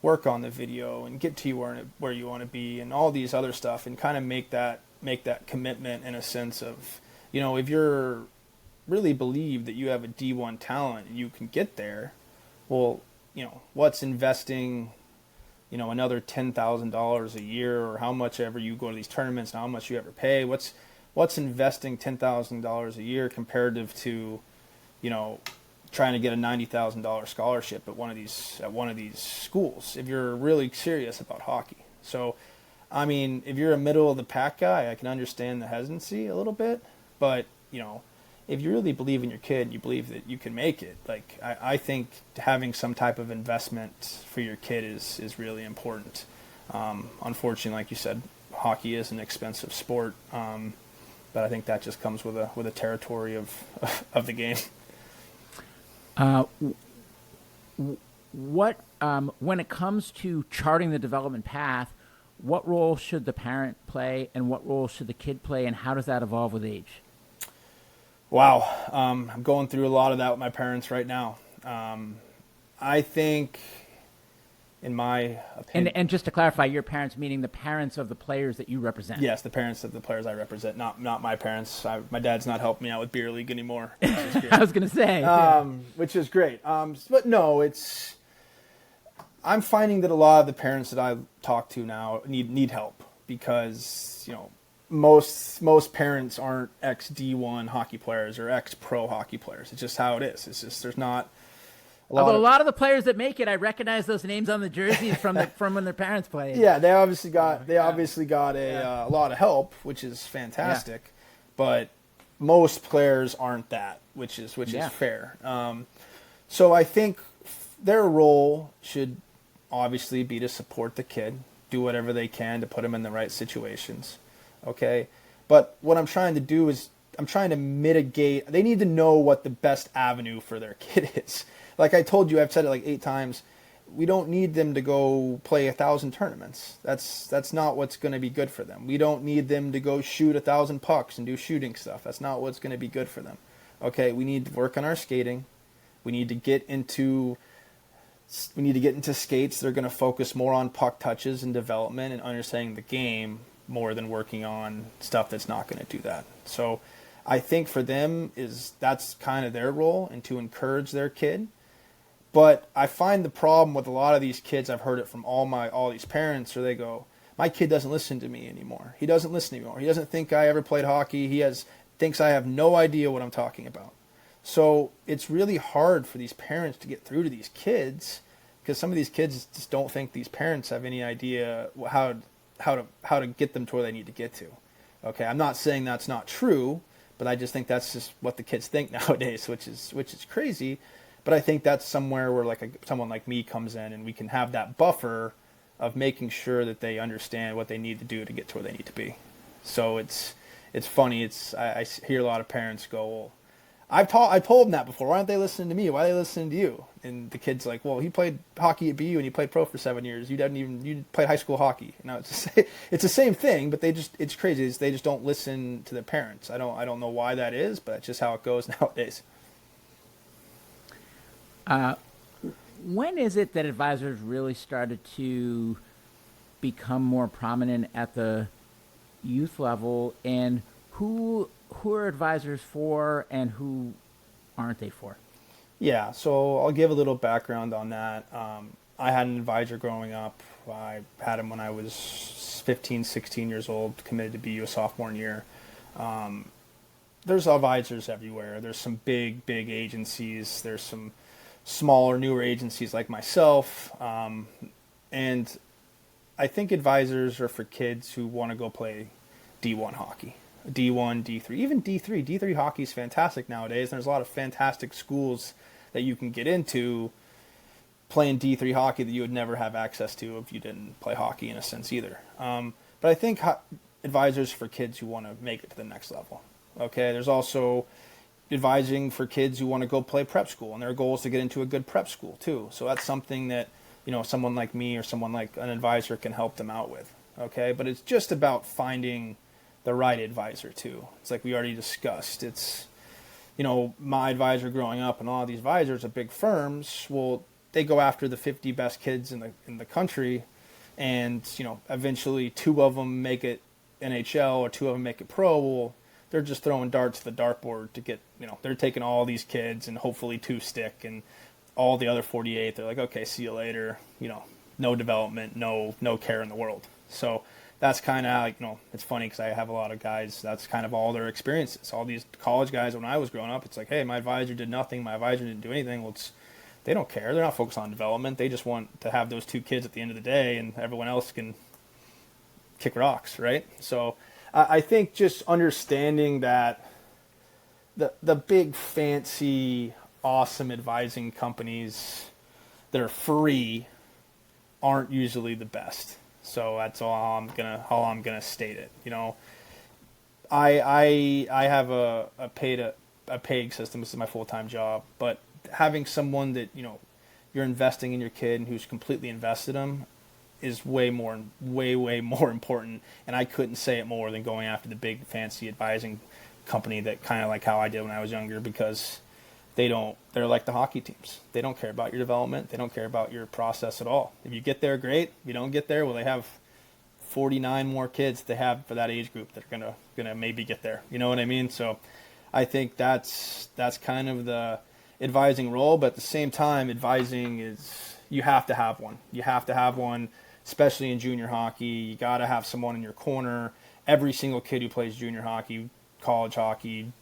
work on the video and get to where you want to be, and all these other stuff, and kind of make that commitment in a sense of if you're really believe that you have a D1 talent and you can get there, well, what's investing another $10,000 a year, or how much ever you go to these tournaments and how much you ever pay, what's investing $10,000 a year comparative to trying to get a $90,000 scholarship at one of these schools if you're really serious about hockey. So I mean, if you're a middle of the pack guy, I can understand the hesitancy a little bit, but if you really believe in your kid, you believe that you can make it. Like, I think having some type of investment for your kid is really important. Unfortunately, like you said, hockey is an expensive sport, but I think that just comes with a territory of of the game. What when it comes to charting the development path, what role should the parent play, and what role should the kid play, and how does that evolve with age? Wow, I'm going through a lot of that with my parents right now. I think, in my opinion, And just to clarify, your parents meaning the parents of the players that you represent. yes, the parents of the players I represent, not my parents. My dad's not helping me out with beer league anymore, which is great. I was going to say, Which is great. But no, I'm finding that a lot of the parents that I talk to now need help, because most parents aren't ex D1 hockey players or ex pro hockey players. It's just how it is. It's just there's not although a lot of the players that make it, I recognize those names on the jerseys from when their parents played. Yeah, they obviously got a lot of help, which is fantastic. Yeah. But most players aren't that, which is fair. So I think their role should obviously be to support the kid, do whatever they can to put them in the right situations. Okay? But what I'm trying to do is I'm trying to mitigate. They need to know what the best avenue for their kid is. Like I told you, I've said it like 8 times. We don't need them to go play 1,000 tournaments. That's not what's going to be good for them. We don't need them to go shoot 1,000 pucks and do shooting stuff. That's not what's going to be good for them. Okay, we need to work on our skating. We need to get into skates. They're going to focus more on puck touches and development and understanding the game more than working on stuff that's not going to do that. So I think for them that's kind of their role, and to encourage their kid. But I find the problem with a lot of these kids, I've heard it from all these parents, where they go, my kid doesn't listen to me anymore. He doesn't listen anymore. He doesn't think I ever played hockey. Thinks I have no idea what I'm talking about. So it's really hard for these parents to get through to these kids, because some of these kids just don't think these parents have any idea how to get them to where they need to get to. Okay, I'm not saying that's not true, but I just think that's just what the kids think nowadays, which is crazy. But I think that's somewhere where someone like me comes in, and we can have that buffer of making sure that they understand what they need to do to get to where they need to be. So it's funny. I hear a lot of parents go, well, I told them that before. Why aren't they listening to me? Why are they listening to you? And the kid's like, well, he played hockey at BU and he played pro for 7 years. You played high school hockey. No, it's the same thing, but it's crazy. They just don't listen to their parents. I don't know why that is, but it's just how it goes nowadays. When is it that advisors really started to become more prominent at the youth level, and who are advisors for and who aren't they for? Yeah, so I'll give a little background on that. I had an advisor growing up. I had him when I was 15, 16 years old, committed to BU a sophomore year. There's advisors everywhere. There's some big agencies. There's some smaller, newer agencies like myself. And I think advisors are for kids who want to go play D1 hockey. D1, D3, even D3. D3 hockey is fantastic nowadays. There's a lot of fantastic schools that you can get into playing D3 hockey that you would never have access to if you didn't play hockey in a sense either. But I think advisors for kids who want to make it to the next level. Okay, there's also advising for kids who want to go play prep school, and their goal is to get into a good prep school too. So that's something that, someone like me or someone like an advisor can help them out with. Okay, but it's just about finding the right advisor too. It's like we already discussed. It's, my advisor growing up, and all of these advisors at big firms, well, they go after the 50 best kids in the country, and eventually 2 of them make it NHL or 2 of them make it pro. Well, they're just throwing darts to the dartboard to get, they're taking all these kids and hopefully 2 stick, and all the other 48, they're like, okay, see you later. No development, no care in the world. So that's kind of how, it's funny because I have a lot of guys, that's kind of all their experiences. All these college guys, when I was growing up, it's like, hey, my advisor did nothing. My advisor didn't do anything. Well, they don't care. They're not focused on development. They just want to have those 2 kids at the end of the day, and everyone else can kick rocks, right? So I think just understanding that the big fancy awesome advising companies that are free aren't usually the best. So that's all how I'm gonna state it. I have a paid system. This is my full-time job, but having someone that you're investing in your kid and who's completely invested in them is way more important. And I couldn't say it more than going after the big fancy advising company that kind of like how I did when I was younger, because they're like the hockey teams. They don't care about your development. They don't care about your process at all. If you get there, great. If you don't get there, well, they have 49 more kids they have for that age group that are gonna maybe get there. You know what I mean? So I think that's kind of the advising role, but at the same time, advising is, you have to have one. You have to have one, especially in junior hockey. You got to have someone in your corner. Every single kid who plays junior hockey, college hockey,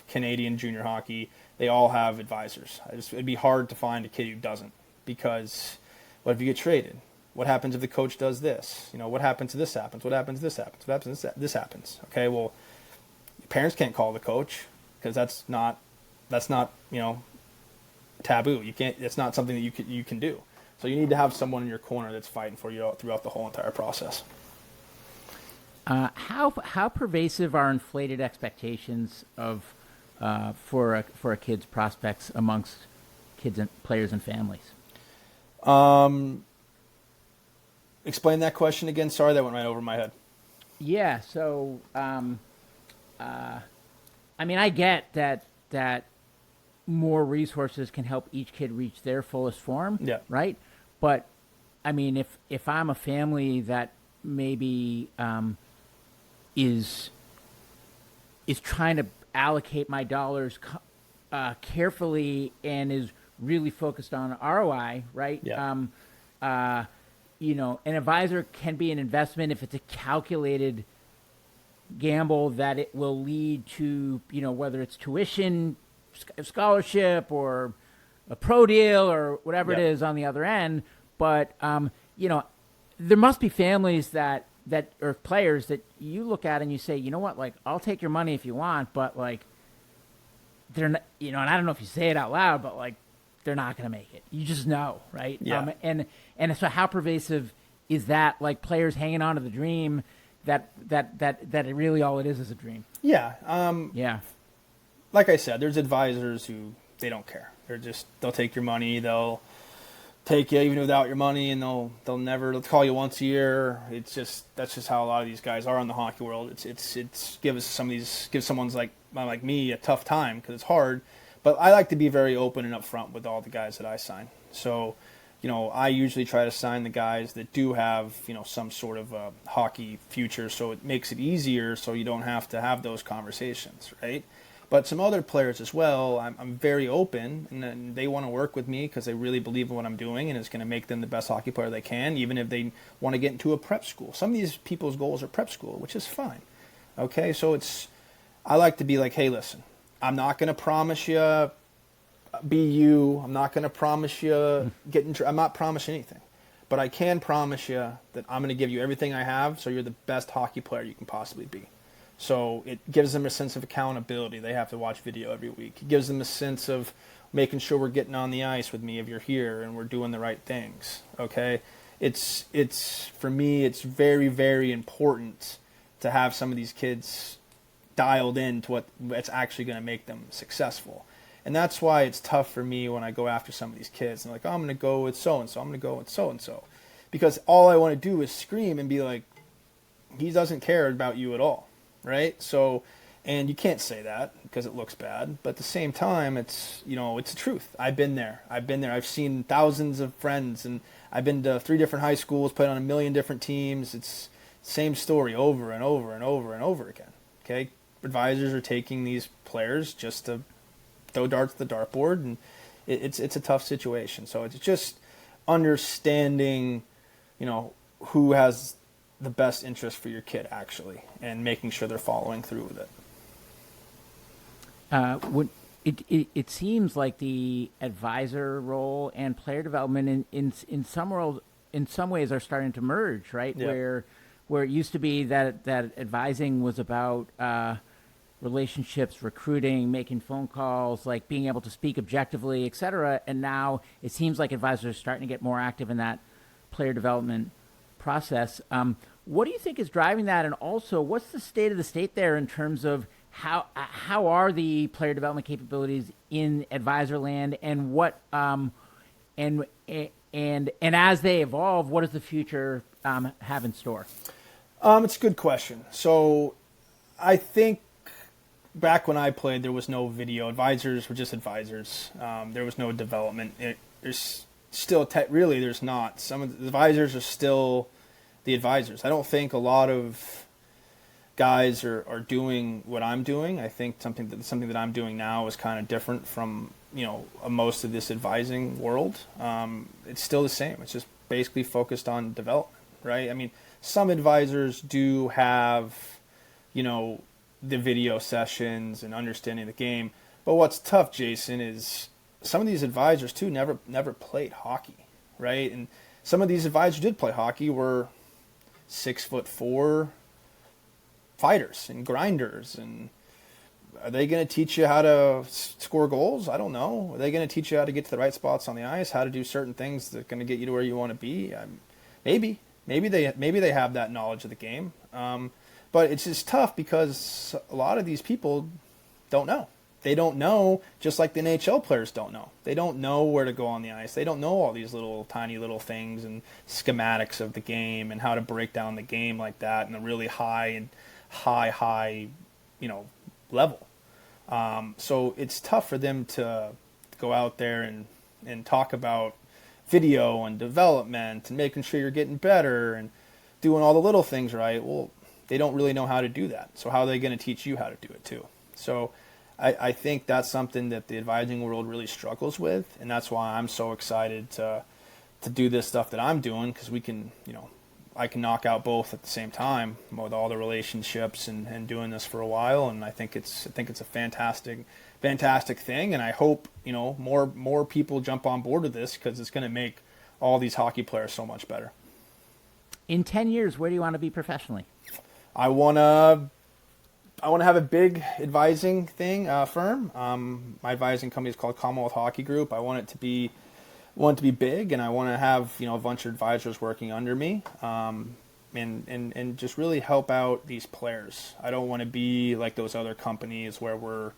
Canadian junior hockey, they all have advisors. It'd be hard to find a kid who doesn't, because what if you get traded? What happens if the coach does this? What happens if this happens? What happens if this happens? What happens if this happens? Okay, well, parents can't call the coach because that's not taboo. You can't. It's not something that you can do. So you need to have someone in your corner that's fighting for you throughout the whole entire process. How pervasive are inflated expectations of for a kid's prospects amongst kids and players and families? Explain that question again. Sorry, that went right over my head. Yeah. So, I get that more resources can help each kid reach their fullest form. Yeah. Right. But if I'm a family that maybe is trying to allocate my dollars carefully and is really focused on ROI, right? Yeah. An advisor can be an investment if it's a calculated gamble that it will lead to, whether it's tuition, scholarship, or a pro deal, or whatever it is on the other end. But, there must be families that or players that you look at and you say, you know what, like, I'll take your money if you want, but like, they're not, and I don't know if you say it out loud, but like, they're not going to make it. You just know, right? Yeah. And so how pervasive is that? Like, players hanging on to the dream that really all it is a dream. Yeah. Yeah. Like I said, there's advisors who they don't care. They'll take your money. They'll take you even without your money, and they'll call you once a year. That's just how a lot of these guys are in the hockey world. It's gives someone's like me a tough time because it's hard. But I like to be very open and upfront with all the guys that I sign. So, I usually try to sign the guys that do have, some sort of a hockey future, so it makes it easier so you don't have to have those conversations, right? But some other players as well, I'm very open, and they want to work with me because they really believe in what I'm doing, and it's going to make them the best hockey player they can, even if they want to get into a prep school. Some of these people's goals are prep school, which is fine. Okay, so I like to be like, hey, listen, I'm not going to promise you BU. I'm not going to promise you I'm not promising anything. But I can promise you that I'm going to give you everything I have so you're the best hockey player you can possibly be. So it gives them a sense of accountability. They have to watch video every week. It gives them a sense of making sure we're getting on the ice with me if you're here and we're doing the right things. Okay? It's for me, it's very, very important to have some of these kids dialed in to what's actually going to make them successful. And that's why it's tough for me when I go after some of these kids. And like, I'm going to go with so-and-so. I'm going to go with so-and-so. Because all I want to do is scream and be like, he doesn't care about you at all. Right? So, and you can't say that because it looks bad. But at the same time, it's the truth. I've been there. I've seen thousands of friends, and I've been to 3 different high schools, played on a million different teams. It's same story over and over and over and over again. Okay? Advisors are taking these players just to throw darts at the dartboard, and it's a tough situation. So it's just understanding, who has the best interest for your kid actually, and making sure they're following through with it. It seems like the advisor role and player development in some ways are starting to merge, right? Yeah. Where it used to be that advising was about relationships, recruiting, making phone calls, like being able to speak objectively, et cetera. And now it seems like advisors are starting to get more active in that player development process. What do you think is driving that? And also, what's the state of the state there in terms of how are the player development capabilities in advisor land, and what and as they evolve, what does the future have in store? It's a good question. So I think back when I played, there was no video. Advisors were just advisors. There was no development. There's still really there's not. Some of the advisors are still the advisors. I don't think a lot of guys are doing what I'm doing. I think something that I'm doing now is kind of different from most of this advising world. It's still the same. It's just basically focused on development, right? I mean, some advisors do have the video sessions and understanding the game, but what's tough, Jason, is some of these advisors too never played hockey, right? And some of these advisors did play hockey were 6'4" fighters and grinders. And are they going to teach you how to score goals? I don't know. Are they going to teach you how to get to the right spots on the ice, how to do certain things that are going to get you to where you want to be? Maybe they have that knowledge of the game. But it's just tough because a lot of these people don't know. They don't know, just like the NHL players don't know. They don't know where to go on the ice. They don't know all these little tiny little things and schematics of the game and how to break down the game like that in a really high level. So it's tough for them to go out there and talk about video and development and making sure you're getting better and doing all the little things right. Well, they don't really know how to do that. So how are they going to teach you how to do it too? So I think that's something that the advising world really struggles with, and that's why I'm so excited to do this stuff that I'm doing, because we can, I can knock out both at the same time with all the relationships and doing this for a while, and I think it's a fantastic thing, and I hope more people jump on board with this, because it's going to make all these hockey players so much better. In 10 years, where do you want to be professionally? I want to have a big advising firm. My advising company is called Commonwealth Hockey Group. I want it to be big, and I want to have a bunch of advisors working under me, and just really help out these players. I don't want to be like those other companies where we're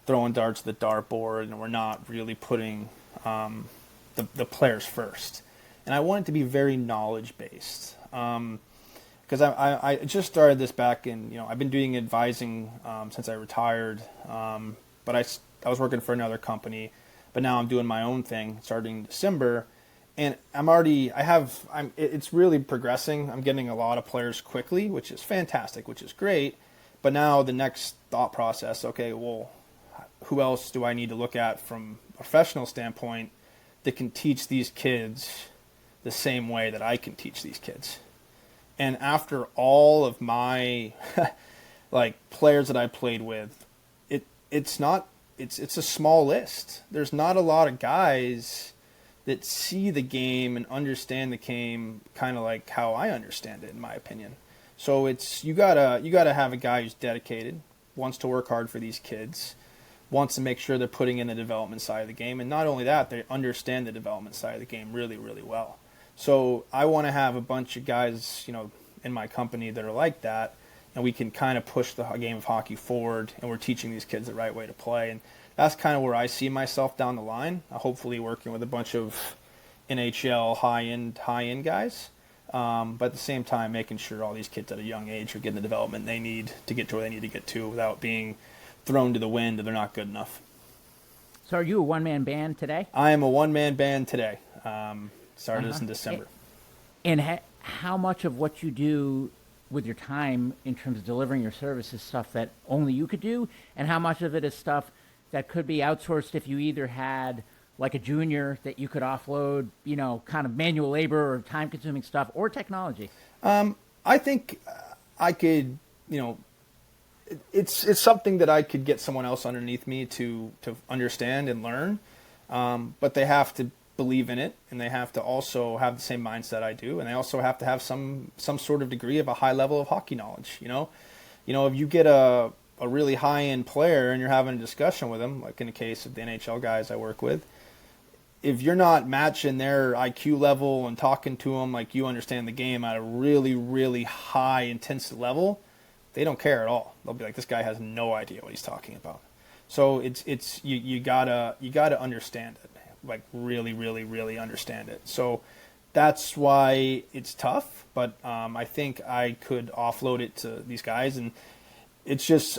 throwing darts at the dartboard and we're not really putting the players first. And I want it to be very knowledge based. Because I just started this back in, I've been doing advising since I retired, but I was working for another company, but now I'm doing my own thing starting in December, and it's really progressing. I'm getting a lot of players quickly, which is fantastic, which is great, but now the next thought process, okay, well, who else do I need to look at from a professional standpoint that can teach these kids the same way that I can teach these kids? And after all of my players that I played with, it's a small list. There's not a lot of guys that see the game and understand the game kind of like how I understand it, in my opinion. So you gotta have a guy who's dedicated, wants to work hard for these kids, wants to make sure they're putting in the development side of the game, and not only that, they understand the development side of the game really, really well. So I want to have a bunch of guys, in my company that are like that, and we can kind of push the game of hockey forward, and we're teaching these kids the right way to play. And that's kind of where I see myself down the line, hopefully working with a bunch of NHL high-end guys, but at the same time making sure all these kids at a young age are getting the development they need to get to where they need to get to without being thrown to the wind and they're not good enough. So are you a one-man band today? I am a one-man band today. Started this in December. And how much of what you do with your time in terms of delivering your service is stuff that only you could do, and how much of it is stuff that could be outsourced if you either had like a junior that you could offload, kind of manual labor or time-consuming stuff, or technology? I think I could, it's something that I could get someone else underneath me to understand and learn, but they have to believe in it, and they have to also have the same mindset I do, and they also have to have some sort of degree of a high level of hockey knowledge. If you get a a really high-end player and you're having a discussion with them, like in the case of the NHL guys I work with, if you're not matching their IQ level and talking to them like you understand the game at a really, really high intensity level, they don't care at all. They'll be like, this guy has no idea what he's talking about. So you gotta understand it, like really, really, really understand it. So that's why it's tough, but I think I could offload it to these guys, and it's just,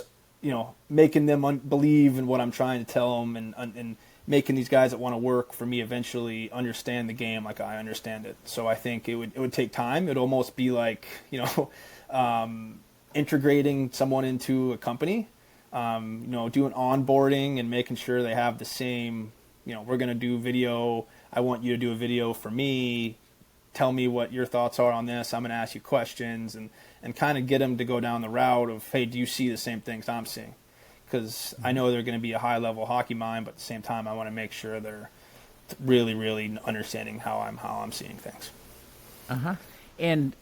making them believe in what I'm trying to tell them, and making these guys that want to work for me eventually understand the game like I understand it. So I think it would take time. It'd almost be like, integrating someone into a company, doing onboarding and making sure they have the same, we're going to do video. I want you to do a video for me. Tell me what your thoughts are on this. I'm going to ask you questions and kind of get them to go down the route of, hey, do you see the same things I'm seeing? Because I know they're going to be a high-level hockey mind, but at the same time, I want to make sure they're really, really understanding how I'm seeing things. And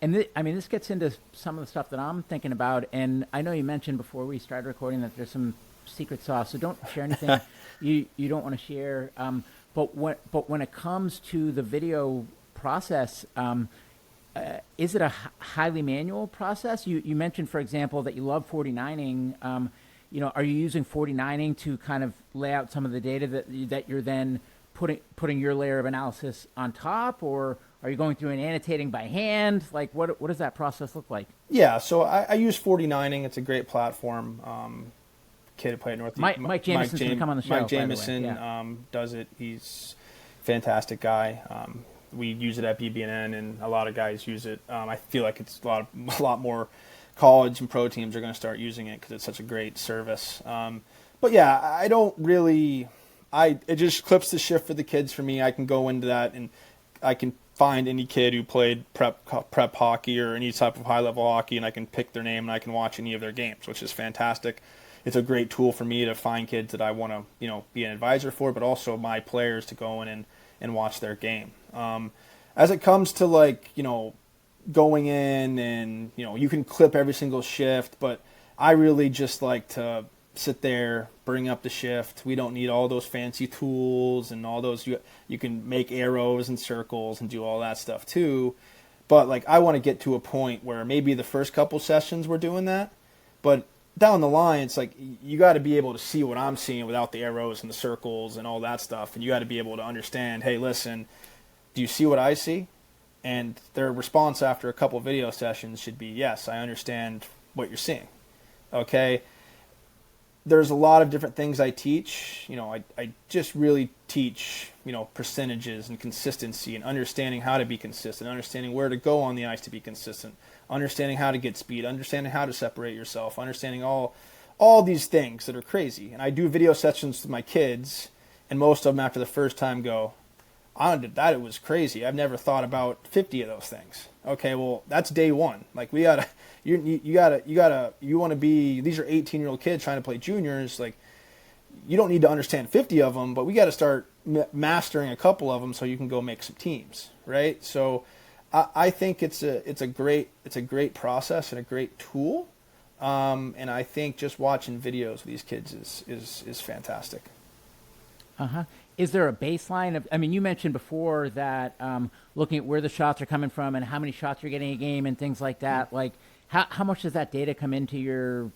this gets into some of the stuff that I'm thinking about. And I know you mentioned before we started recording that there's some secret sauce, so don't share anything you don't want to share. But when it comes to the video process, is it a highly manual process? You mentioned, for example, that you love 49ing. Are you using 49ing to kind of lay out some of the data that you're then putting your layer of analysis on top, or are you going through and annotating by hand? Like, what does that process look like? Yeah, so I use 49ing. It's a great platform. Kid who played at Northeast. Mike Jameson's going to come on the show. Mike Jameson does it. He's a fantastic guy. We use it at BBNN, and a lot of guys use it. I feel like it's a lot more college and pro teams are going to start using it because it's such a great service. But yeah, I don't really. It just clips the shift for the kids for me. I can go into that and I can find any kid who played prep hockey or any type of high level hockey, and I can pick their name and I can watch any of their games, which is fantastic. It's a great tool for me to find kids that I want to be an advisor for, but also my players to go in and watch their game. As it comes to going in and, you can clip every single shift, but I really just like to sit there, bring up the shift. We don't need all those fancy tools and all those, you can make arrows and circles and do all that stuff too. But I want to get to a point where maybe the first couple sessions we're doing that, but down the line, it's like you got to be able to see what I'm seeing without the arrows and the circles and all that stuff. And you got to be able to understand, hey, listen, do you see what I see? And their response after a couple video sessions should be, yes, I understand what you're seeing. Okay. There's a lot of different things I teach. I just really teach, percentages and consistency and understanding how to be consistent, understanding where to go on the ice to be consistent, understanding how to get speed, understanding how to separate yourself, understanding all these things that are crazy. And I do video sessions with my kids, and most of them after the first time go, I did that, it was crazy. I've never thought about 50 of those things. Okay, well, that's day one. We gotta, you want to be, these are 18-year-old kids trying to play juniors. You don't need to understand 50 of them, but we got to start mastering a couple of them so you can go make some teams, right? So I think it's a great process and a great tool. And I think just watching videos of these kids is fantastic. Is there a baseline of? You mentioned before that looking at where the shots are coming from and how many shots you're getting a game and things like that. How much does that data come into your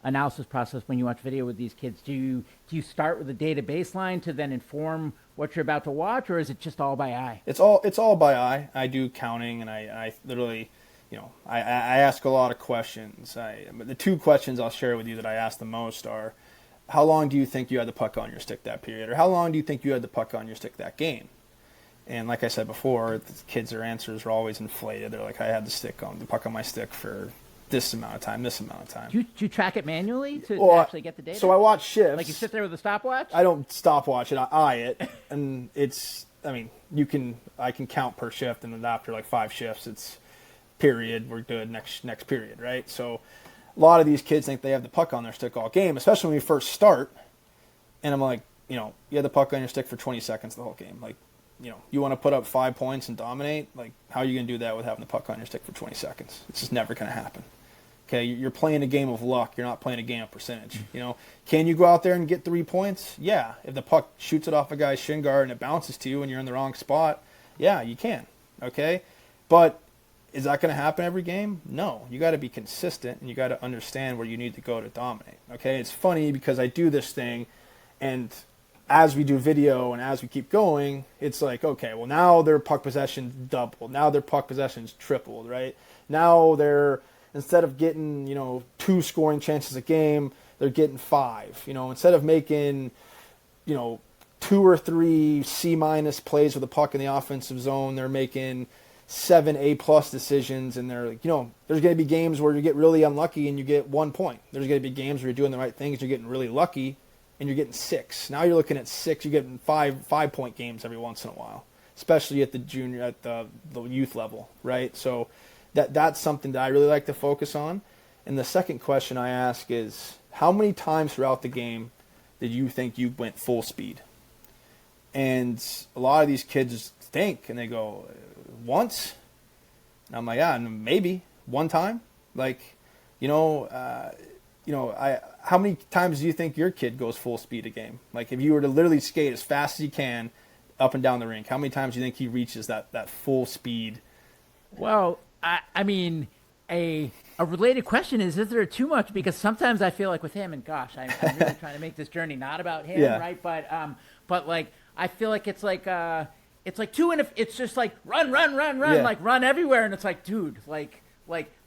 analysis process when you watch video with these kids? Do you start with a data baseline to then inform what you're about to watch, or is it just all by eye? It's all by eye. I do counting, and I literally, I ask a lot of questions. The two questions I'll share with you that I ask the most are, how long do you think you had the puck on your stick that period? Or how long do you think you had the puck on your stick that game? And like I said before, the kids' answers are always inflated. They're like, I had the puck on my stick for this amount of time, this amount of time. Do you track it manually to actually get the data? So I watch shifts. You sit there with a stopwatch? I don't stopwatch it. I eye it. And I can count per shift, and then after 5 shifts, it's period, we're good, next period, right? So a lot of these kids think they have the puck on their stick all game, especially when we first start. And I'm like, you had the puck on your stick for 20 seconds the whole game. You want to put up 5 points and dominate? How are you going to do that with having the puck on your stick for 20 seconds? It's just never going to happen. Okay, you're playing a game of luck. You're not playing a game of percentage. Can you go out there and get 3 points? Yeah. If the puck shoots it off a guy's shin guard and it bounces to you and you're in the wrong spot, yeah, you can. Okay, but is that going to happen every game? No. You got to be consistent, and you got to understand where you need to go to dominate. Okay, it's funny because I do this thing, and as we do video and as we keep going, it's like, okay, well, now their puck possession doubled. Now their puck possession's tripled, right? Now they're, instead of getting, 2 scoring chances a game, they're getting 5. Instead of making, 2 or 3 C- plays with the puck in the offensive zone, they're making 7 A+ decisions, and they're like, there's going to be games where you get really unlucky and you get 1 point. There's going to be games where you're doing the right things, you're getting really lucky, and you're getting 6. Now you're looking at 6. You're getting 5-point games every once in a while, especially at the youth level, right? So that's something that I really like to focus on. And the second question I ask is, how many times throughout the game did you think you went full speed? And a lot of these kids think, and they go, once? And I'm like, yeah, maybe one time. Like, how many times do you think your kid goes full speed a game? Like, if you were to literally skate as fast as you can up and down the rink, how many times do you think he reaches that full speed? Well, I mean, a related question is there too much? Because sometimes I feel like with him, and gosh, I'm really trying to make this journey not about him, right? But like, I feel like it's like 2 and it's just like run, like run everywhere, and it's like, dude, like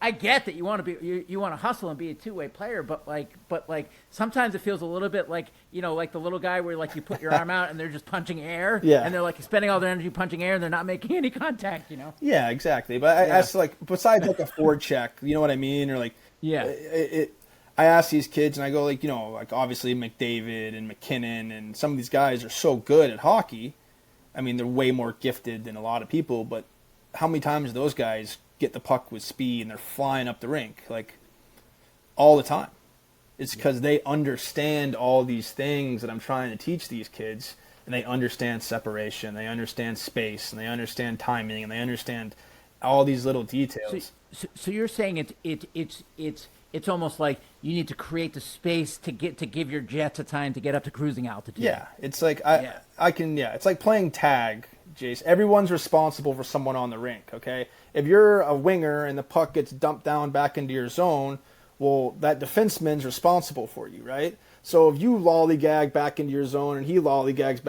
I get that you want to be you want to hustle and be a two-way player, but like sometimes it feels a little bit like like the little guy where like you put your arm out and they're just punching air, and they're like spending all their energy punching air and they're not making any contact, Yeah, exactly. But I ask, like, besides like a forward check, you know what I mean, or like I ask these kids and I go like like obviously McDavid and McKinnon and some of these guys are so good at hockey. I mean, they're way more gifted than a lot of people, but how many times do those guys get the puck with speed and they're flying up the rink? Like, all the time. It's because they understand all these things that I'm trying to teach these kids, and they understand separation, they understand space, and they understand timing, and they understand all these little details. So you're saying it's almost like you need to create the space to give your jets a time to get up to cruising altitude. Yeah, it's like it's like playing tag, Jace. Everyone's responsible for someone on the rink, okay? If you're a winger and the puck gets dumped down back into your zone, well, that defenseman's responsible for you, right? So if you lollygag back into your zone and he lollygags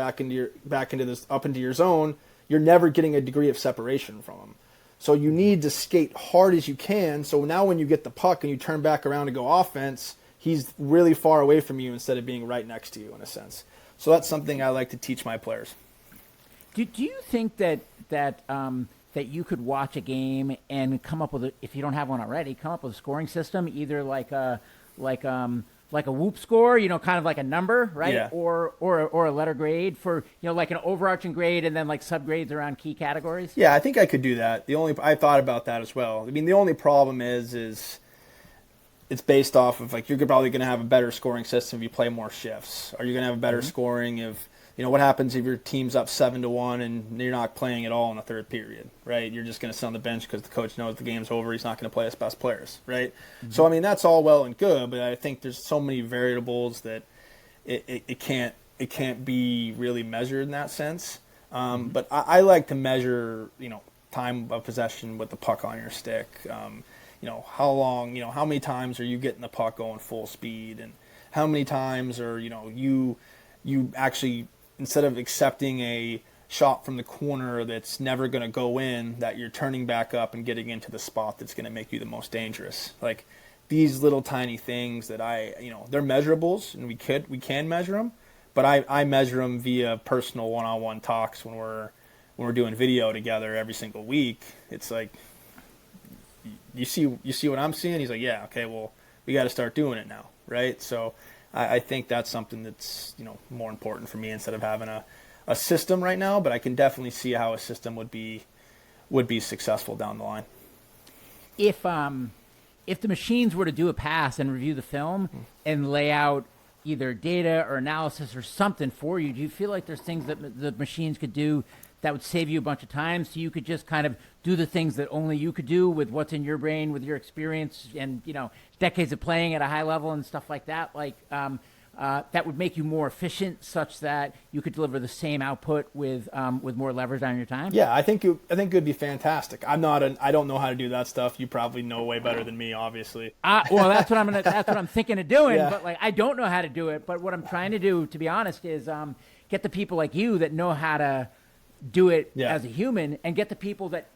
up into your zone, you're never getting a degree of separation from him. So you need to skate hard as you can. So now when you get the puck and you turn back around to go offense, he's really far away from you instead of being right next to you in a sense. So that's something I like to teach my players. Do you think that you could watch a game and come up with if you don't have one already, come up with a scoring system, either like a whoop score, kind of like a number, right? Yeah. Or a letter grade for, like an overarching grade and then like subgrades around key categories? Yeah, I think I could do that. I thought about that as well. I mean, the only problem is it's based off of, like, you're probably going to have a better scoring system if you play more shifts. Or you're going to have a better scoring if, what happens if your team's up 7-1 and you're not playing at all in the third period, right? You're just going to sit on the bench because the coach knows the game's over. He's not going to play his best players, right? Mm-hmm. So, I mean, that's all well and good, but I think there's so many variables that it can't be really measured in that sense. But I like to measure, time of possession with the puck on your stick. How long, how many times are you getting the puck going full speed, and how many times are, you actually, instead of accepting a shot from the corner that's never going to go in, that you're turning back up and getting into the spot that's going to make you the most dangerous. Like, these little tiny things that they're measurables, and we can measure them, but I measure them via personal one-on-one talks when we're doing video together every single week. It's like, you see what I'm seeing? He's like, yeah, okay, well, we got to start doing it now, right? So I think that's something that's more important for me instead of having a system right now. But I can definitely see how a system would be successful down the line. If the machines were to do a pass and review the film and lay out either data or analysis or something for you, do you feel like there's things that the machines could do that would save you a bunch of time, so you could just kind of do the things that only you could do with what's in your brain, with your experience and, decades of playing at a high level and stuff like that. That would make you more efficient, such that you could deliver the same output with more leverage on your time. Yeah, I think it would be fantastic. I don't know how to do that stuff. You probably know way better than me, obviously. Well, that's what I'm thinking of doing. Yeah. But I don't know how to do it. But what I'm trying to do, to be honest, is get the people like you that know how to do it as a human, and get the people that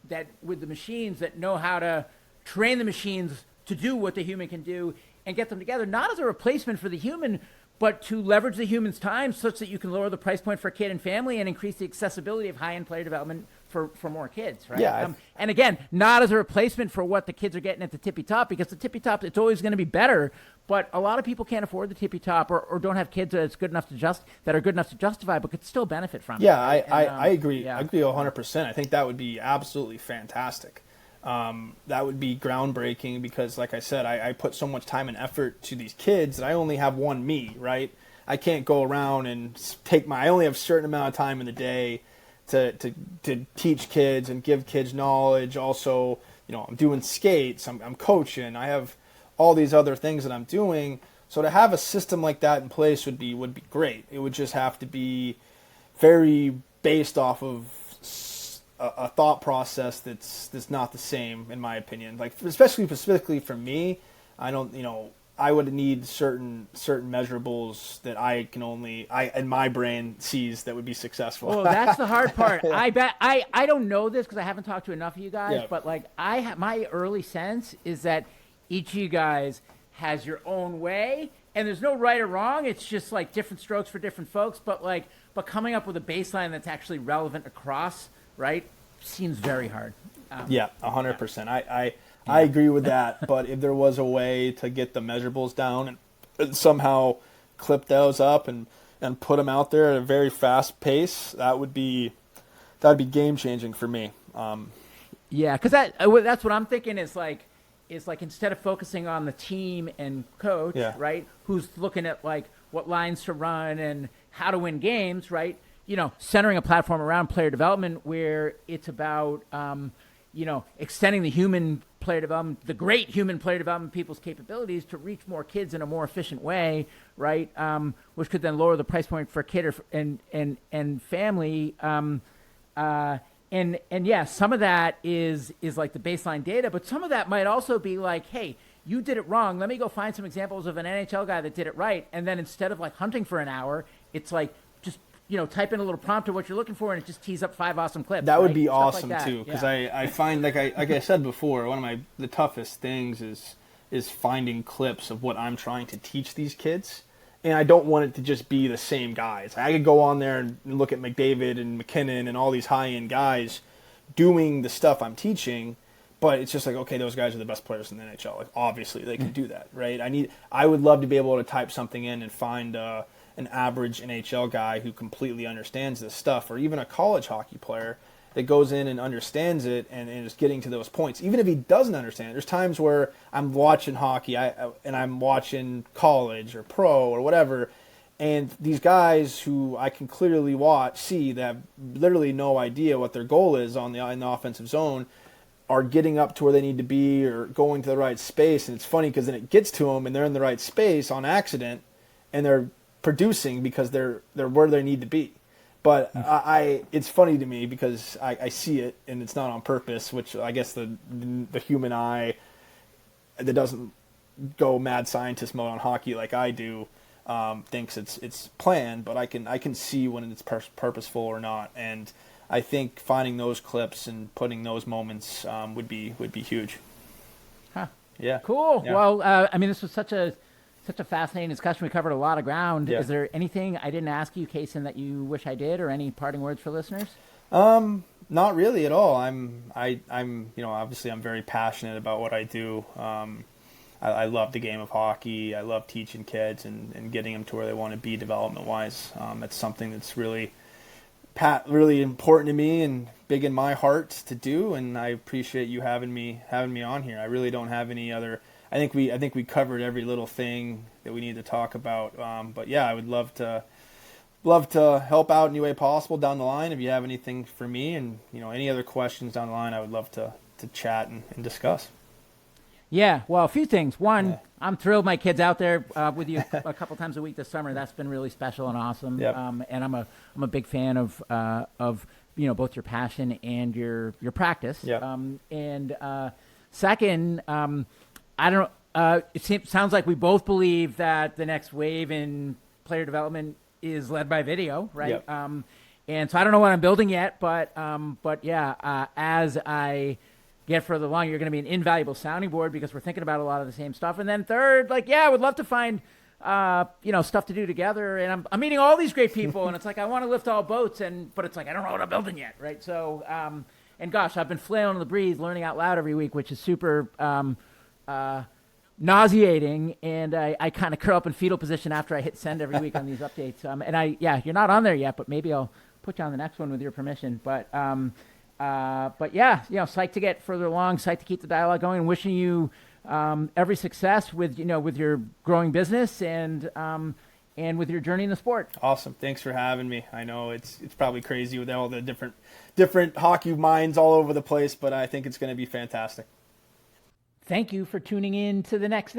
with the machines that know how to train the machines to do what the human can do, and get them together, not as a replacement for the human, but to leverage the human's time such that you can lower the price point for kid and family and increase the accessibility of high-end player development for more kids, right? Yeah. And again, not as a replacement for what the kids are getting at the tippy top, because the tippy top, it's always going to be better, but a lot of people can't afford the tippy top, or don't have kids that are good enough to justify, but could still benefit from it. Yeah, Right? I agree. Yeah. I agree 100%. I think that would be absolutely fantastic. That would be groundbreaking, because, like I said, I put so much time and effort to these kids that I only have one me, right? I can't go around and I only have a certain amount of time in the day to teach kids and give kids knowledge. Also, I'm doing skates, I'm coaching, I have all these other things that I'm doing. So to have a system like that in place would be great. It would just have to be very based off of a thought process that's not the same, in my opinion. Like, specifically for me, I would need certain measurables that I in my brain sees that would be successful. Well, that's the hard part. I bet I don't know this because I haven't talked to enough of you guys, Yeah. but my early sense is that each of you guys has your own way, and there's no right or wrong. It's just like different strokes for different folks, but coming up with a baseline that's actually relevant across, right, seems very hard. Yeah, 100%. I agree with that, but if there was a way to get the measurables down and somehow clip those up and put them out there at a very fast pace, that would be game changing for me. Yeah, because that's what I'm thinking is instead of focusing on the team and coach, Yeah. right, who's looking at what lines to run and how to win games, right, centering a platform around player development where it's about extending the human player development, the great human player development people's capabilities to reach more kids in a more efficient way, right? Which could then lower the price point for a kid and family. And yeah, some of that is like the baseline data, but some of that might also be like, hey, you did it wrong. Let me go find some examples of an NHL guy that did it right. And then instead of hunting for an hour, it's just type in a little prompt of what you're looking for, and it just tees up 5 awesome clips. That would be Stuff awesome like that. too, because Yeah. I find, like I said before, one of the toughest things is finding clips of what I'm trying to teach these kids, and I don't want it to just be the same guys. I could go on there and look at McDavid and McKinnon and all these high-end guys doing the stuff I'm teaching, but it's just like, okay, those guys are the best players in the NHL. Like, obviously they can do that, right? I would love to be able to type something in and find an average NHL guy who completely understands this stuff, or even a college hockey player that goes in and understands it and is getting to those points. Even if he doesn't understand it, there's times where I'm watching hockey and I'm watching college or pro or whatever, and these guys who I can clearly see that have literally no idea what their goal is in the offensive zone are getting up to where they need to be or going to the right space. And it's funny because then it gets to them and they're in the right space on accident and they're producing because they're where they need to be. But it's funny to me because I see it and it's not on purpose, which I guess the human eye that doesn't go mad scientist mode on hockey like I do thinks it's planned, but I can see when it's purposeful or not. And I think finding those clips and putting those moments would be huge. Huh. Yeah. Cool. Yeah. Well, this was such a fascinating discussion. We covered a lot of ground. Yeah. Is there anything I didn't ask you, Cason, that you wish I did, or any parting words for listeners? Not really at all. I'm obviously I'm very passionate about what I do. I love the game of hockey. I love teaching kids and getting them to where they want to be development-wise. It's something that's really important to me and big in my heart to do, and I appreciate you having me on here. I really don't have any other. I think we covered every little thing that we need to talk about. But yeah, I would love to love to help out any way possible down the line. If you have anything for me and, any other questions down the line, I would love to chat and discuss. Yeah, well, a few things. One, I'm thrilled my kid's out there with you a couple times a week this summer. That's been really special and awesome. Yep. And I'm a big fan of both your passion and your practice. Yep. And second, I don't. Sounds like we both believe that the next wave in player development is led by video, right? Yep. And so I don't know what I'm building yet, but yeah, as I get further along, you're going to be an invaluable sounding board because we're thinking about a lot of the same stuff. And then third, I would love to find, stuff to do together. And I'm meeting all these great people, and it's like I want to lift all boats, but it's like I don't know what I'm building yet, right? So, and gosh, I've been flailing in the breeze, learning out loud every week, which is super nauseating. And I kind of curl up in fetal position after I hit send every week on these updates. You're not on there yet, but maybe I'll put you on the next one with your permission. But yeah, psyched to get further along, psyched to keep the dialogue going, and wishing you every success with your growing business and with your journey in the sport. Awesome. Thanks for having me. I know it's probably crazy with all the different hockey minds all over the place, but I think it's going to be fantastic. Thank you for tuning in to the Next.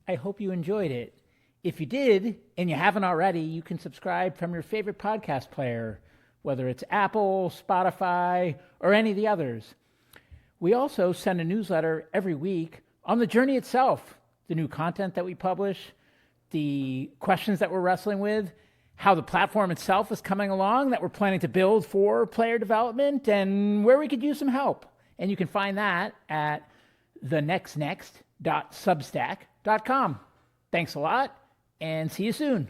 I hope you enjoyed it. If you did, and you haven't already, you can subscribe from your favorite podcast player, whether it's Apple, Spotify, or any of the others. We also send a newsletter every week on the journey itself, the new content that we publish, the questions that we're wrestling with, how the platform itself is coming along that we're planning to build for player development, and where we could use some help. And you can find that at thenextnext.substack.com. Thanks a lot, and see you soon.